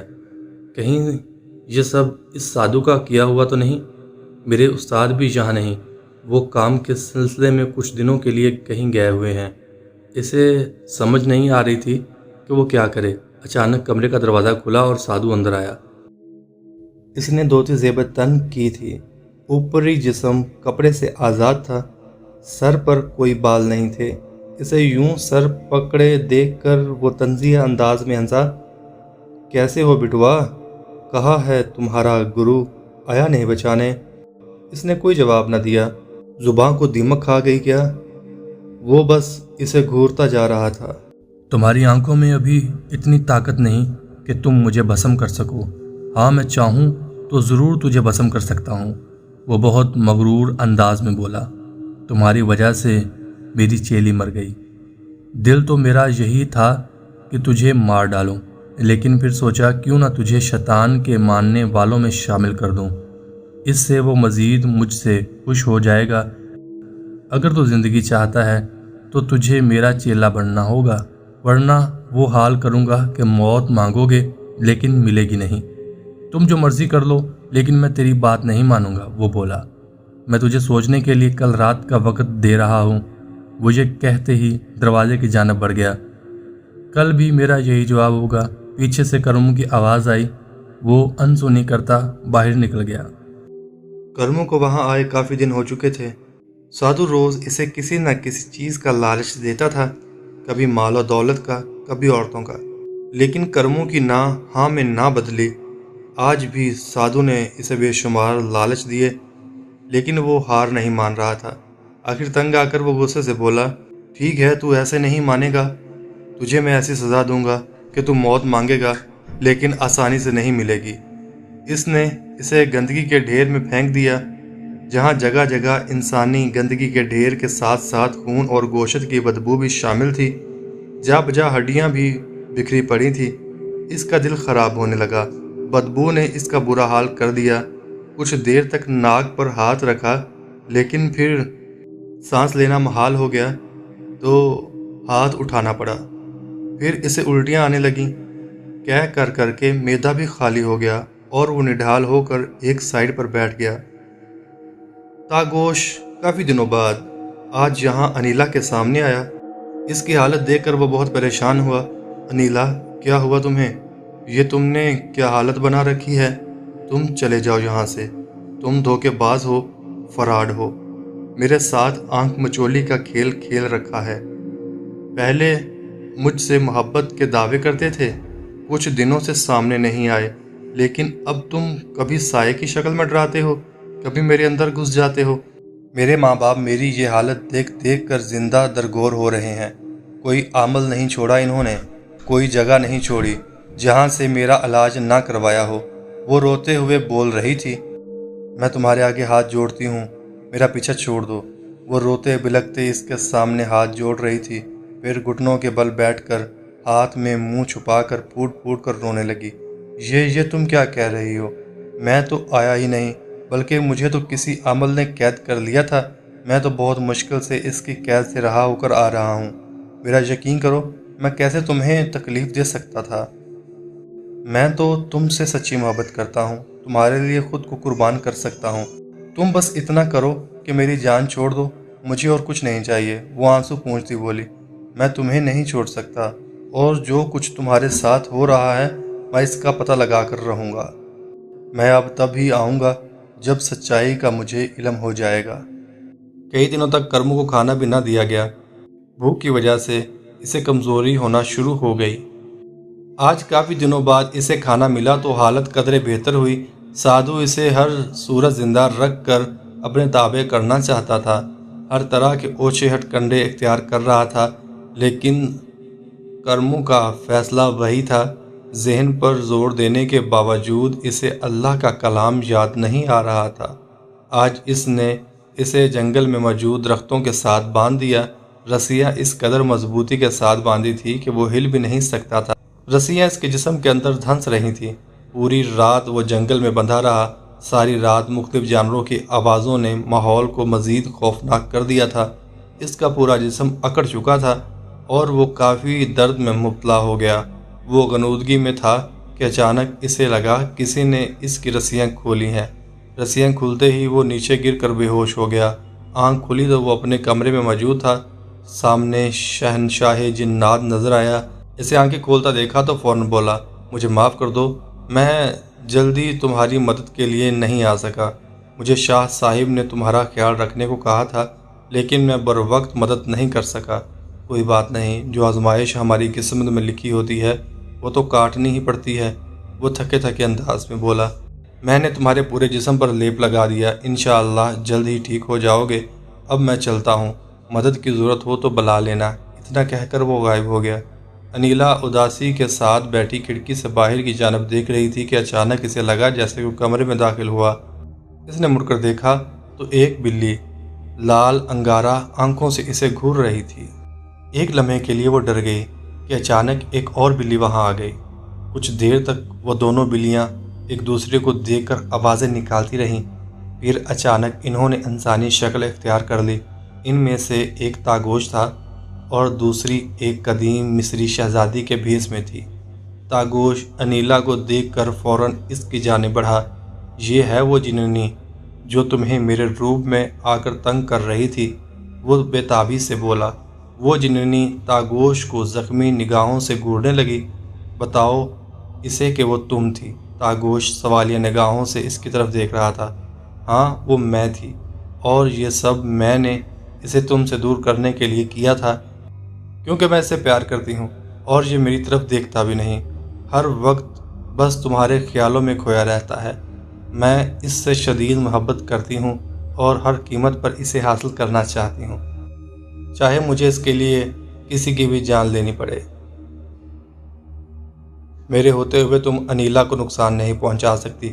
A: کہیں یہ سب اس سادھو کا کیا ہوا تو نہیں؟ میرے استاد بھی یہاں نہیں، وہ کام کے سلسلے میں کچھ دنوں کے لیے کہیں گئے ہوئے ہیں۔ اسے سمجھ نہیں آ رہی تھی کہ وہ کیا کرے۔ اچانک کمرے کا دروازہ کھلا اور سادھو اندر آیا۔ اس نے دھوتی زیب تن کی تھی، اوپری جسم کپڑے سے آزاد تھا، سر پر کوئی بال نہیں تھے۔ اسے یوں سر پکڑے دیکھ کر وہ طنزیہ انداز میں ہنسا۔ کیسے ہو بٹوا؟ کہا ہے تمہارا گرو آیا نہیں بچانے؟ اس نے کوئی جواب نہ دیا۔ زباں کو دیمک کھا گئی کیا؟ وہ بس اسے گھورتا جا رہا تھا۔ تمہاری آنکھوں میں ابھی اتنی طاقت نہیں کہ تم مجھے بھسم کر سکو۔ ہاں میں چاہوں تو ضرور تجھے بھسم کر سکتا ہوں، وہ بہت مغرور انداز میں بولا۔ تمہاری وجہ سے میری چیلی مر گئی۔ دل تو میرا یہی تھا کہ تجھے مار ڈالوں، لیکن پھر سوچا کیوں نہ تجھے شیطان کے ماننے والوں میں شامل کر دوں، اس سے وہ مزید مجھ سے خوش ہو جائے گا۔ اگر تو زندگی چاہتا ہے تو تجھے میرا چیلا بننا ہوگا، ورنہ وہ حال کروں گا کہ موت مانگو گے لیکن ملے گی نہیں۔ تم جو مرضی کر لو، لیکن میں تیری بات نہیں مانوں گا، وہ بولا۔ میں تجھے سوچنے کے لیے کل رات کا وقت دے رہا ہوں۔ وہ یہ کہتے ہی دروازے کی جانب بڑھ گیا۔ کل بھی میرا یہی جواب ہوگا۔ پیچھے سے کرموں کی آواز آئی۔ وہ انسنی کرتا باہر نکل گیا۔ کرموں کو وہاں آئے کافی دن ہو چکے تھے۔ سادھو روز اسے کسی نہ کسی چیز کا لالچ دیتا تھا، کبھی مال و دولت کا، کبھی عورتوں کا، لیکن کرموں کی نہ ہاں میں نہ بدلی۔ آج بھی سادھو نے اسے بے شمار لالچ دیے، لیکن وہ ہار نہیں مان رہا تھا۔ آخر تنگ آ کر وہ غصے سے بولا، ٹھیک ہے تو ایسے نہیں مانے گا، تجھے میں ایسی سزا دوں گا کہ تو موت مانگے گا، لیکن آسانی سے نہیں ملے گی۔ اس نے اسے گندگی کے ڈھیر میں پھینک دیا جہاں جگہ جگہ انسانی گندگی کے ڈھیر کے ساتھ ساتھ خون اور گوشت کی بدبو بھی شامل تھی۔ جا بجا ہڈیاں بھی بکھری پڑی تھی۔ اس کا دل خراب ہونے لگا۔ بدبو نے اس کا برا حال کر دیا۔ کچھ دیر تک ناک پر ہاتھ رکھا، لیکن پھر سانس لینا محال ہو گیا تو ہاتھ اٹھانا پڑا۔ پھر اسے الٹیاں آنے لگیں۔ کہہ کر کے معدہ بھی خالی ہو گیا اور وہ نڈھال ہو کر ایک سائیڈ پر بیٹھ گیا۔ تاگوش کافی دنوں بعد آج یہاں انیلا کے سامنے آیا۔ اس کی حالت دیکھ کر وہ بہت پریشان ہوا۔ انیلا، کیا ہوا تمہیں؟ یہ تم نے کیا حالت بنا رکھی ہے؟ تم چلے جاؤ یہاں سے۔ تم دھوکے باز ہو، فراڈ ہو۔ میرے ساتھ آنکھ مچولی کا کھیل کھیل رکھا ہے۔ پہلے مجھ سے محبت کے دعوے کرتے تھے، کچھ دنوں سے سامنے نہیں آئے، لیکن اب تم کبھی سائے کی شکل میں ڈراتے ہو، کبھی میرے اندر گھس جاتے ہو۔ میرے ماں باپ میری یہ حالت دیکھ دیکھ کر زندہ درگور ہو رہے ہیں۔ کوئی عمل نہیں چھوڑا انہوں نے، کوئی جگہ نہیں چھوڑی جہاں سے میرا علاج نہ کروایا ہو۔ وہ روتے ہوئے بول رہی تھی، میں تمہارے آگے ہاتھ جوڑتی ہوں، میرا پیچھا چھوڑ دو۔ وہ روتے بلکتے اس کے سامنے ہاتھ جوڑ رہی تھی، پھر گھٹنوں کے بل بیٹھ کر ہاتھ میں منہ چھپا کر پھوٹ پھوٹ کر رونے لگی۔ یہ تم کیا کہہ رہی ہو؟ میں تو آیا ہی نہیں، بلکہ مجھے تو کسی عمل نے قید کر لیا تھا۔ میں تو بہت مشکل سے اس کی قید سے رہا ہو کر آ رہا ہوں۔ میرا یقین کرو، میں کیسے تمہیں تکلیف دے سکتا تھا؟ میں تو تم سے سچی محبت کرتا ہوں، تمہارے لیے خود کو قربان کر سکتا ہوں۔ تم بس اتنا کرو کہ میری جان چھوڑ دو، مجھے اور کچھ نہیں چاہیے۔ وہ آنسو پونچھتی بولی، میں تمہیں نہیں چھوڑ سکتا، اور جو کچھ تمہارے ساتھ ہو رہا ہے میں اس کا پتہ لگا کر رہوں گا۔ میں اب تب ہی آؤں گا جب سچائی کا مجھے علم ہو جائے گا۔ کئی دنوں تک کرمو کو کھانا بھی نہ دیا گیا۔ بھوک کی وجہ سے اسے کمزوری ہونا شروع ہو گئی۔ آج کافی دنوں بعد اسے کھانا ملا تو حالت قدرے بہتر ہوئی۔ سادھو اسے ہر صورت زندہ رکھ کر اپنے تابع کرنا چاہتا تھا، ہر طرح کے اوچھے ہٹ کنڈے اختیار کر رہا تھا، لیکن کرمو کا فیصلہ وہی تھا۔ ذہن پر زور دینے کے باوجود اسے اللہ کا کلام یاد نہیں آ رہا تھا۔ آج اس نے اسے جنگل میں موجود درختوں کے ساتھ باندھ دیا۔ رسیاں اس قدر مضبوطی کے ساتھ باندھی تھی کہ وہ ہل بھی نہیں سکتا تھا۔ رسیاں اس کے جسم کے اندر دھنس رہی تھیں۔ پوری رات وہ جنگل میں بندھا رہا۔ ساری رات مختلف جانوروں کی آوازوں نے ماحول کو مزید خوفناک کر دیا تھا۔ اس کا پورا جسم اکڑ چکا تھا اور وہ کافی درد میں مبتلا ہو گیا۔ وہ غنودگی میں تھا کہ اچانک اسے لگا کسی نے اس کی رسیاں کھولی ہیں۔ رسیاں کھلتے ہی وہ نیچے گر کر بے ہوش ہو گیا۔ آنکھ کھلی تو وہ اپنے کمرے میں موجود تھا۔ سامنے شہنشاہ جنات نظر آیا۔ اسے آنکھیں کھولتا دیکھا تو فوراً بولا، مجھے معاف کر دو، میں جلدی تمہاری مدد کے لیے نہیں آ سکا۔ مجھے شاہ صاحب نے تمہارا خیال رکھنے کو کہا تھا، لیکن میں بر وقت مدد نہیں کر سکا۔ کوئی بات نہیں، جو آزمائش ہماری قسمت میں لکھی ہوتی ہے وہ تو کاٹنی ہی پڑتی ہے۔ وہ تھکے تھکے انداز میں بولا، میں نے تمہارے پورے جسم پر لیپ لگا دیا، انشاءاللہ جلد ہی ٹھیک ہو جاؤ گے۔ اب میں چلتا ہوں، مدد کی ضرورت ہو تو بلا لینا۔ اتنا کہہ کر وہ غائب ہو گیا۔ انیلا اداسی کے ساتھ بیٹھی کھڑکی سے باہر کی جانب دیکھ رہی تھی کہ اچانک اسے لگا جیسے وہ کمرے میں داخل ہوا۔ اس نے مڑ کر دیکھا تو ایک بلی لال انگارہ آنکھوں سے اسے گھور رہی تھی۔ ایک لمحے کے لیے وہ ڈر گئی کہ اچانک ایک اور بلی وہاں آ گئی۔ کچھ دیر تک وہ دونوں بلیاں ایک دوسرے کو دیکھ کر آوازیں نکالتی رہیں، پھر اچانک انہوں نے انسانی شکل اختیار کر لی۔ ان میں سے ایک تاگوش تھا اور دوسری ایک قدیم مصری شہزادی کے بھیس میں تھی۔ تاگوش انیلا کو دیکھ کر فوراً اس کی جانب بڑھا۔ یہ ہے وہ جننی جو تمہیں میرے روپ میں آ کر تنگ کر رہی تھی، وہ بے تابی سے بولا۔ وہ جننی تاگوش کو زخمی نگاہوں سے گھورنے لگی۔ بتاؤ اسے کہ وہ تم تھی۔ تاگوش سوالیہ نگاہوں سے اس کی طرف دیکھ رہا تھا۔ ہاں، وہ میں تھی، اور یہ سب میں نے اسے تم سے دور کرنے کے لیے کیا تھا، کیونکہ میں اسے پیار کرتی ہوں اور یہ میری طرف دیکھتا بھی نہیں، ہر وقت بس تمہارے خیالوں میں کھویا رہتا ہے۔ میں اس سے شدید محبت کرتی ہوں اور ہر قیمت پر اسے حاصل کرنا چاہتی ہوں، چاہے مجھے اس کے لیے کسی کی بھی جان لینی پڑے۔ میرے ہوتے ہوئے تم انیلا کو نقصان نہیں پہنچا سکتی۔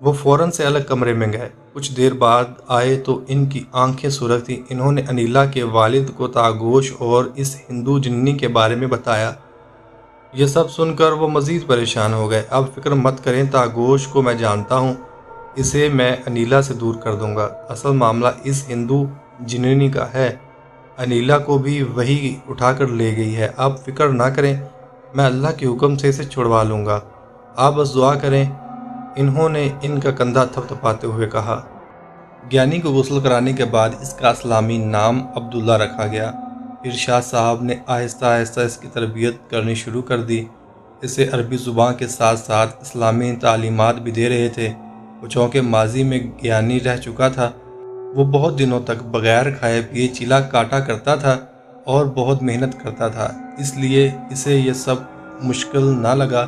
A: وہ فوراً سے الگ کمرے میں گئے۔ کچھ دیر بعد آئے تو ان کی آنکھیں سرخ تھیں۔ انہوں نے انیلا کے والد کو تاغوش اور اس ہندو جنی کے بارے میں بتایا۔ یہ سب سن کر وہ مزید پریشان ہو گئے۔ اب فکر مت کریں، تاغوش کو میں جانتا ہوں، اسے میں انیلا سے دور کر دوں گا۔ اصل معاملہ اس ہندو جننی کا ہے، انیلا کو بھی وہی اٹھا کر لے گئی ہے۔ آپ فکر نہ کریں، میں اللہ کے حکم سے اسے چھڑوا لوں گا، آپ بس دعا کریں۔ انہوں نے ان کا کندھا تھپ تھپاتے ہوئے کہا۔ گیانی کو غسل کرانے کے بعد اس کا اسلامی نام عبداللہ رکھا گیا۔ پھر شاہ صاحب نے آہستہ آہستہ اس کی تربیت کرنی شروع کر دی۔ اسے عربی زبان کے ساتھ ساتھ اسلامی تعلیمات بھی دے رہے تھے۔ وہ چونکہ ماضی میں گیانی رہ چکا تھا، وہ بہت دنوں تک بغیر کھائے پیے چیلا کاٹا کرتا تھا اور بہت محنت کرتا تھا، اس لیے اسے یہ سب مشکل نہ لگا،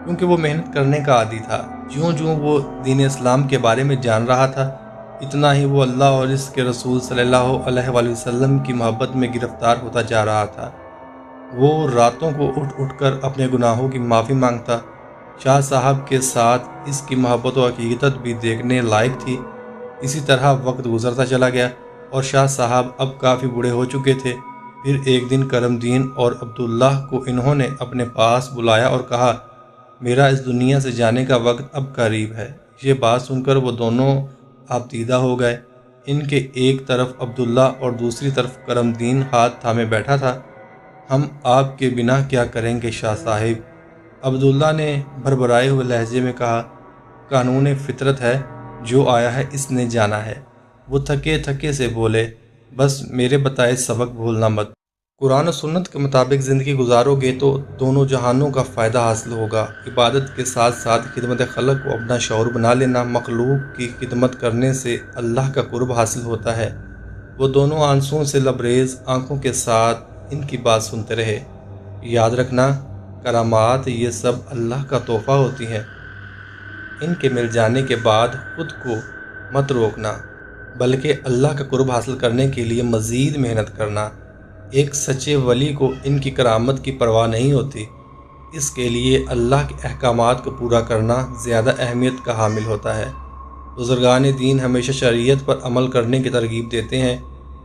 A: کیونکہ وہ محنت کرنے کا عادی تھا۔ جوں جوں وہ دین اسلام کے بارے میں جان رہا تھا، اتنا ہی وہ اللہ اور اس کے رسول صلی اللہ علیہ وآلہ وسلم کی محبت میں گرفتار ہوتا جا رہا تھا۔ وہ راتوں کو اٹھ اٹھ کر اپنے گناہوں کی معافی مانگتا۔ شاہ صاحب کے ساتھ اس کی محبت و حقیقت بھی دیکھنے لائق تھی۔ اسی طرح وقت گزرتا چلا گیا اور شاہ صاحب اب کافی بوڑھے ہو چکے تھے۔ پھر ایک دن کرم دین اور عبداللہ کو انہوں نے اپنے پاس بلایا اور کہا، میرا اس دنیا سے جانے کا وقت اب قریب ہے۔ یہ بات سن کر وہ دونوں آپ دیدہ ہو گئے۔ ان کے ایک طرف عبداللہ اور دوسری طرف کرم دین ہاتھ تھامے بیٹھا تھا۔ ہم آپ کے بنا کیا کریں گے شاہ صاحب؟ عبداللہ نے بھربھرائے ہوئے لہجے میں کہا، قانون فطرت ہے، جو آیا ہے اس نے جانا ہے۔ وہ تھکے تھکے سے بولے، بس میرے بتائے سبق بھولنا مت۔ قرآن و سنت کے مطابق زندگی گزارو گے تو دونوں جہانوں کا فائدہ حاصل ہوگا۔ عبادت کے ساتھ ساتھ خدمت خلق کو اپنا شعور بنا لینا، مخلوق کی خدمت کرنے سے اللہ کا قرب حاصل ہوتا ہے۔ وہ دونوں آنسوؤں سے لبریز آنکھوں کے ساتھ ان کی بات سنتے رہے۔ یاد رکھنا، کرامات یہ سب اللہ کا تحفہ ہوتی ہیں، ان کے مل جانے کے بعد خود کو مت روکنا، بلکہ اللہ کا قرب حاصل کرنے کے لیے مزید محنت کرنا۔ ایک سچے ولی کو ان کی کرامت کی پرواہ نہیں ہوتی، اس کے لیے اللہ کے احکامات کو پورا کرنا زیادہ اہمیت کا حامل ہوتا ہے۔ بزرگان دین ہمیشہ شریعت پر عمل کرنے کی ترغیب دیتے ہیں۔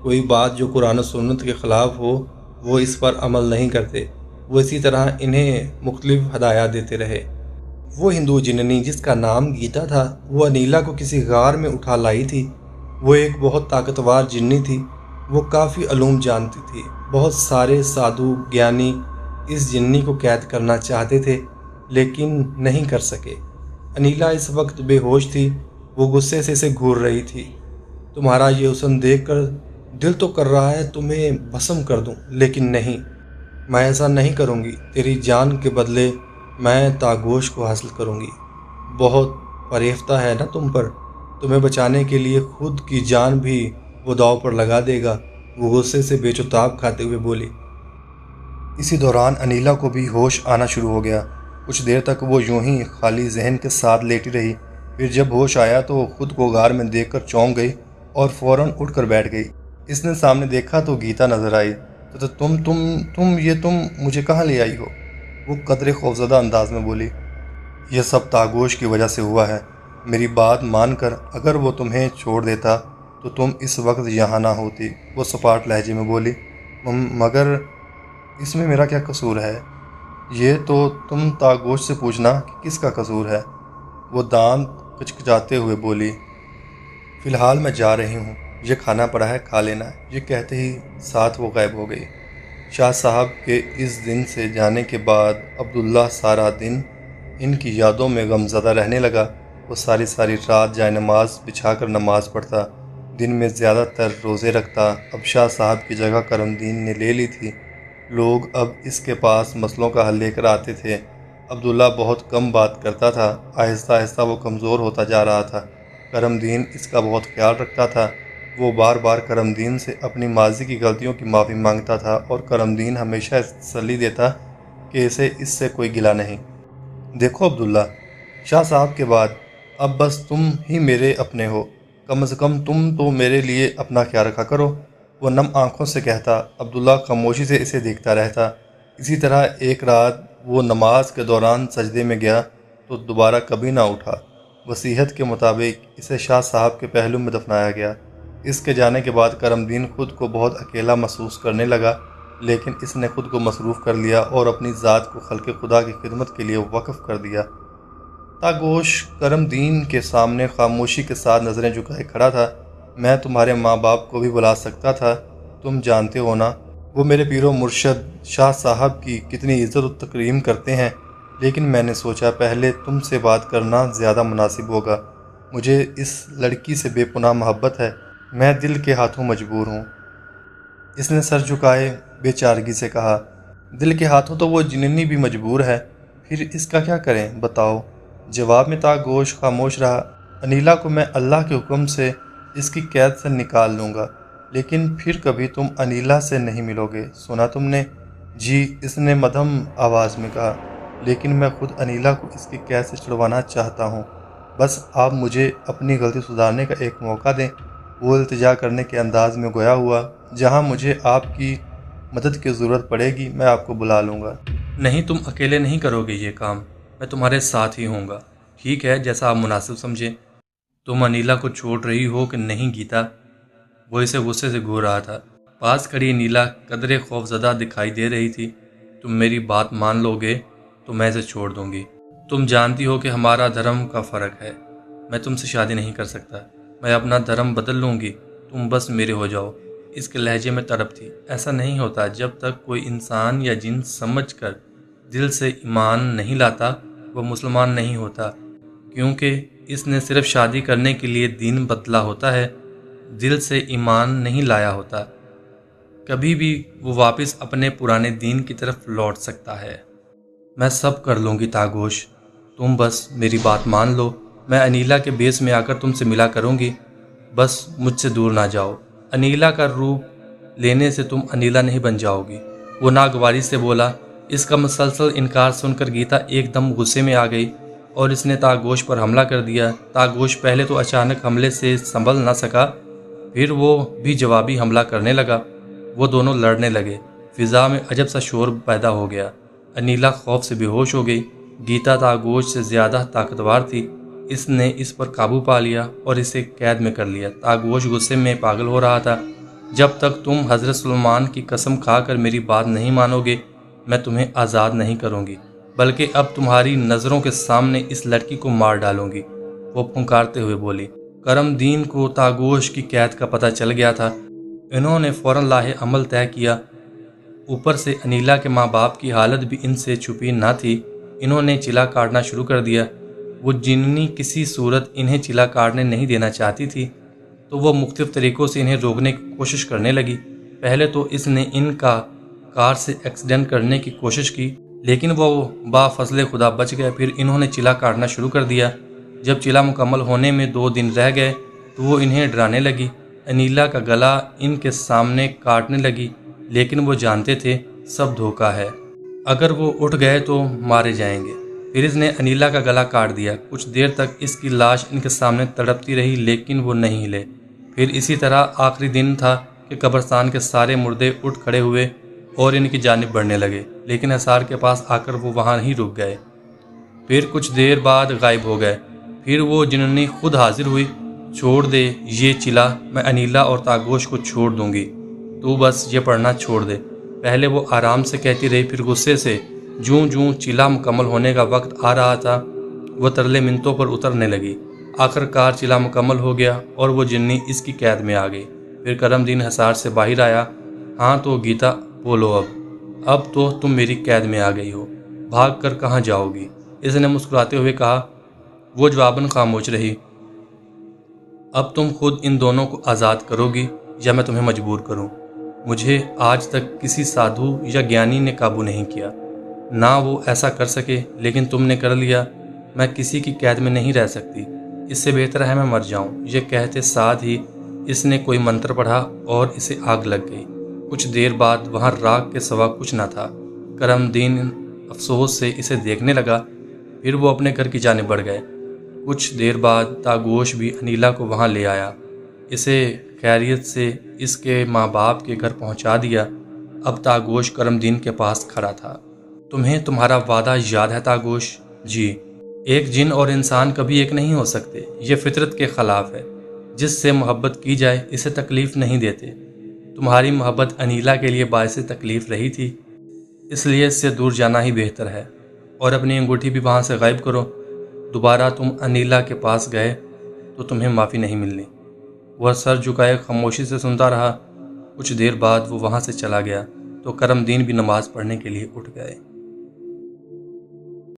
A: کوئی بات جو قرآن و سنت کے خلاف ہو، وہ اس پر عمل نہیں کرتے۔ وہ اسی طرح انہیں مختلف ہدایات دیتے رہے۔ وہ ہندو جننی جس کا نام گیتا تھا، وہ انیلا کو کسی غار میں اٹھا لائی تھی۔ وہ ایک بہت طاقتور جنی تھی۔ وہ کافی علوم جانتی تھی۔ بہت سارے سادھو گیانی اس جنی کو قید کرنا چاہتے تھے، لیکن نہیں کر سکے۔ انیلا اس وقت بے ہوش تھی۔ وہ غصے سے اسے گھور رہی تھی۔ تمہارا یہ حسن دیکھ کر دل تو کر رہا ہے تمہیں بھسم کر دوں، لیکن نہیں، میں ایسا نہیں کروں گی۔ تیری جان کے بدلے میں تاغوش کو حاصل کروں گی۔ بہت فریفتہ ہے نا تم پر، تمہیں بچانے کے لیے خود کی جان بھی وہ داؤ پر لگا دے گا۔ وہ غصے سے بے چتاب کھاتے ہوئے بولی۔ اسی دوران انیلا کو بھی ہوش آنا شروع ہو گیا۔ کچھ دیر تک وہ یوں ہی خالی ذہن کے ساتھ لیٹی رہی۔ پھر جب ہوش آیا تو خود کو غار میں دیکھ کر چونک گئی اور فوراً اٹھ کر بیٹھ گئی۔ اس نے سامنے دیکھا تو گیتا نظر آئی۔ تو تم مجھے کہاں لے آئی ہو؟ وہ قدرے خوفزدہ انداز میں بولی۔ یہ سب تاغوش کی وجہ سے ہوا ہے۔ میری بات مان کر اگر وہ تمہیں چھوڑ دیتا تو تم اس وقت یہاں نہ ہوتی، وہ سپاٹ لہجے میں بولی۔ مگر اس میں میرا کیا قصور ہے؟ یہ تو تم تاغوش سے پوچھنا کہ کس کا قصور ہے، وہ دانت کچکچاتے ہوئے بولی۔ فی الحال میں جا رہی ہوں، یہ کھانا پڑا ہے، کھا لینا۔ یہ کہتے ہی ساتھ وہ غائب ہو گئی۔ شاہ صاحب کے اس دن سے جانے کے بعد عبداللہ سارا دن ان کی یادوں میں غمزدہ رہنے لگا۔ وہ ساری رات جائے نماز بچھا کر نماز پڑھتا، دن میں زیادہ تر روزے رکھتا۔ اب شاہ صاحب کی جگہ کرم دین نے لے لی تھی۔ لوگ اب اس کے پاس مسئلوں کا حل لے کر آتے تھے۔ عبداللہ بہت کم بات کرتا تھا۔ آہستہ آہستہ وہ کمزور ہوتا جا رہا تھا۔ کرم دین اس کا بہت خیال رکھتا تھا۔ وہ بار بار کرم دین سے اپنی ماضی کی غلطیوں کی معافی مانگتا تھا اور کرم دین ہمیشہ تسلی دیتا کہ اسے اس سے کوئی گلہ نہیں۔ دیکھو عبداللہ، شاہ صاحب کے بعد اب بس تم ہی میرے اپنے ہو، کم از کم تم تو میرے لیے اپنا خیال رکھا کرو، وہ نم آنکھوں سے کہتا۔ عبداللہ خاموشی سے اسے دیکھتا رہتا۔ اسی طرح ایک رات وہ نماز کے دوران سجدے میں گیا تو دوبارہ کبھی نہ اٹھا۔ وصیت کے مطابق اسے شاہ صاحب کے پہلو میں دفنایا گیا۔ اس کے جانے کے بعد کرم دین خود کو بہت اکیلا محسوس کرنے لگا، لیکن اس نے خود کو مصروف کر لیا اور اپنی ذات کو خلق خدا کی خدمت کے لیے وقف کر دیا۔ تاگوش کرم دین کے سامنے خاموشی کے ساتھ نظریں جھکائے کھڑا تھا۔ میں تمہارے ماں باپ کو بھی بلا سکتا تھا، تم جانتے ہو نا، وہ میرے پیر و مرشد شاہ صاحب کی کتنی عزت و تکریم کرتے ہیں، لیکن میں نے سوچا پہلے تم سے بات کرنا زیادہ مناسب ہوگا۔ مجھے اس لڑکی سے بے پناہ محبت ہے، میں دل کے ہاتھوں مجبور ہوں۔ اس نے سر جھکائے بے چارگی سے کہا، دل کے ہاتھوں تو وہ جننی بھی مجبور ہے، پھر اس کا کیا کریں بتاؤ؟ جواب میں تاگوش خاموش رہا۔ انیلا کو میں اللہ کے حکم سے اس کی قید سے نکال لوں گا، لیکن پھر کبھی تم انیلا سے نہیں ملو گے، سنا تم نے؟ جی، اس نے مدھم آواز میں کہا، لیکن میں خود انیلا کو اس کی قید سے چھڑوانا چاہتا ہوں، بس آپ مجھے اپنی غلطی سدھارنے کا ایک موقع دیں۔ وہ التجا کرنے کے انداز میں گویا ہوا، جہاں مجھے آپ کی مدد کی ضرورت پڑے گی میں آپ کو بلا لوں گا۔ نہیں، تم اکیلے نہیں کرو گے یہ کام، میں تمہارے ساتھ ہی ہوں گا۔ ٹھیک ہے، جیسا آپ مناسب سمجھیں۔ تم انیلا کو چھوڑ رہی ہو کہ نہیں گیتا؟ وہ اسے غصے سے گھور رہا تھا۔ پاس کھڑی نیلا قدرے خوف زدہ دکھائی دے رہی تھی۔ تم میری بات مان لو گے تو میں اسے چھوڑ دوں گی۔ تم جانتی ہو کہ ہمارا دھرم کا فرق ہے، میں تم سے شادی نہیں کر سکتا، میں اپنا دھرم بدل لوں گی، تم بس میرے ہو جاؤ۔ اس کے لہجے میں تڑپ تھی۔ ایسا نہیں ہوتا، جب تک کوئی انسان یا جن سمجھ کر دل سے ایمان نہیں لاتا وہ مسلمان نہیں ہوتا، کیونکہ اس نے صرف شادی کرنے کے لیے دین بدلا ہوتا ہے، دل سے ایمان نہیں لایا ہوتا۔ کبھی بھی وہ واپس اپنے پرانے دین کی طرف لوٹ سکتا ہے۔ میں سب کر لوں گی تاگوش، تم بس میری بات مان لو۔ میں انیلا کے بیس میں آ کر تم سے ملا کروں گی، بس مجھ سے دور نہ جاؤ۔ انیلا کا روپ لینے سے تم انیلا نہیں بن جاؤ گی، وہ ناگواری سے بولا۔ اس کا مسلسل انکار سن کر گیتا ایک دم غصے میں آ گئی اور اس نے تاگوش پر حملہ کر دیا۔ تاگوش پہلے تو اچانک حملے سے سنبھل نہ سکا، پھر وہ بھی جوابی حملہ کرنے لگا۔ وہ دونوں لڑنے لگے، فضا میں عجب سا شور پیدا ہو گیا۔ انیلا خوف سے بے ہوش ہو گئی۔ گیتا تاگوش سے زیادہ طاقتور تھی، اس نے اس پر قابو پا لیا اور اسے قید میں کر لیا۔ تاگوش غصے میں پاگل ہو رہا تھا۔ جب تک تم حضرت سلیمان کی قسم کھا کر میری بات نہیں مانو گے میں تمہیں آزاد نہیں کروں گی، بلکہ اب تمہاری نظروں کے سامنے اس لڑکی کو مار ڈالوں گی، وہ پھنکارتے ہوئے بولی۔ کرم دین کو تاگوش کی قید کا پتہ چل گیا تھا۔ انہوں نے فوراً لاہ عمل طے کیا۔ اوپر سے انیلا کے ماں باپ کی حالت بھی ان سے چھپی نہ تھی، انہوں نے چلا کاٹنا شروع کر دیا۔ وہ جننی کسی صورت انہیں چلا کاٹنے نہیں دینا چاہتی تھی، تو وہ مختلف طریقوں سے انہیں روکنے کی کوشش کرنے لگی۔ پہلے تو اس نے ان کا کار سے ایکسیڈنٹ کرنے کی کوشش کی، لیکن وہ با فضل خدا بچ گئے۔ پھر انہوں نے چلا کاٹنا شروع کر دیا۔ جب چلا مکمل ہونے میں 2 دن رہ گئے تو وہ انہیں ڈرانے لگی، انیلا کا گلا ان کے سامنے کاٹنے لگی، لیکن وہ جانتے تھے سب دھوکہ ہے، اگر وہ اٹھ گئے تو مارے جائیں گے۔ پھر اس نے انیلا کا گلا کاٹ دیا۔ کچھ دیر تک اس کی لاش ان کے سامنے تڑپتی رہی، لیکن وہ نہیں ہلے۔ پھر اسی طرح آخری دن تھا کہ قبرستان کے سارے مردے اٹھ کھڑے ہوئے اور ان کی جانب بڑھنے لگے، لیکن حصار کے پاس آ کر وہ وہاں ہی رک گئے، پھر کچھ دیر بعد غائب ہو گئے۔ پھر وہ جننی خود حاضر ہوئی۔ چھوڑ دے یہ چلا، میں انیلا اور تاگوش کو چھوڑ دوں گی، تو بس یہ پڑھنا چھوڑ دے۔ پہلے وہ آرام سے کہتی رہی، پھر غصے سے۔ جوں جوں چلا مکمل ہونے کا وقت آ رہا تھا وہ ترلے منتوں پر اترنے لگی۔ آخر کار چلا مکمل ہو گیا اور وہ جننی اس کی قید میں آ گئی۔ پھر کرم دین حصار سے باہر آیا۔ ہاں تو گیتا بولو، اب تو تم میری قید میں آ گئی ہو، بھاگ کر کہاں جاؤ گی؟ اس نے مسکراتے ہوئے کہا۔ وہ جواباً خاموش رہی۔ اب تم خود ان دونوں کو آزاد کرو گی یا میں تمہیں مجبور کروں؟ مجھے آج تک کسی سادھو یا گیانی نے قابو نہیں کیا، نہ وہ ایسا کر سکے، لیکن تم نے کر لیا۔ میں کسی کی قید میں نہیں رہ سکتی، اس سے بہتر ہے میں مر جاؤں۔ یہ کہتے ساتھ ہی اس نے کوئی منتر پڑھا اور اسے آگ لگ گئی۔ کچھ دیر بعد وہاں راکھ کے سوا کچھ نہ تھا۔ کرم دین افسوس سے اسے دیکھنے لگا، پھر وہ اپنے گھر کی جانب بڑھ گئے۔ کچھ دیر بعد تاگوش بھی انیلا کو وہاں لے آیا، اسے خیریت سے اس کے ماں باپ کے گھر پہنچا دیا۔ اب تاگوش کرم دین کے پاس کھڑا تھا۔ تمہیں تمہارا وعدہ یاد ہے تاگوش؟ جی، ایک جن اور انسان کبھی ایک نہیں ہو سکتے، یہ فطرت کے خلاف ہے۔ جس سے محبت کی جائے اسے تکلیف نہیں دیتے۔ تمہاری محبت انیلا کے لیے باعث تکلیف رہی تھی، اس لیے اس سے دور جانا ہی بہتر ہے، اور اپنی انگوٹھی بھی وہاں سے غائب کرو۔ دوبارہ تم انیلا کے پاس گئے تو تمہیں معافی نہیں ملنی۔ وہ سر جھکائے خاموشی سے سنتا رہا۔ کچھ دیر بعد وہ وہاں سے چلا گیا تو کرم دین بھی نماز پڑھنے کے لیے اٹھ گئے۔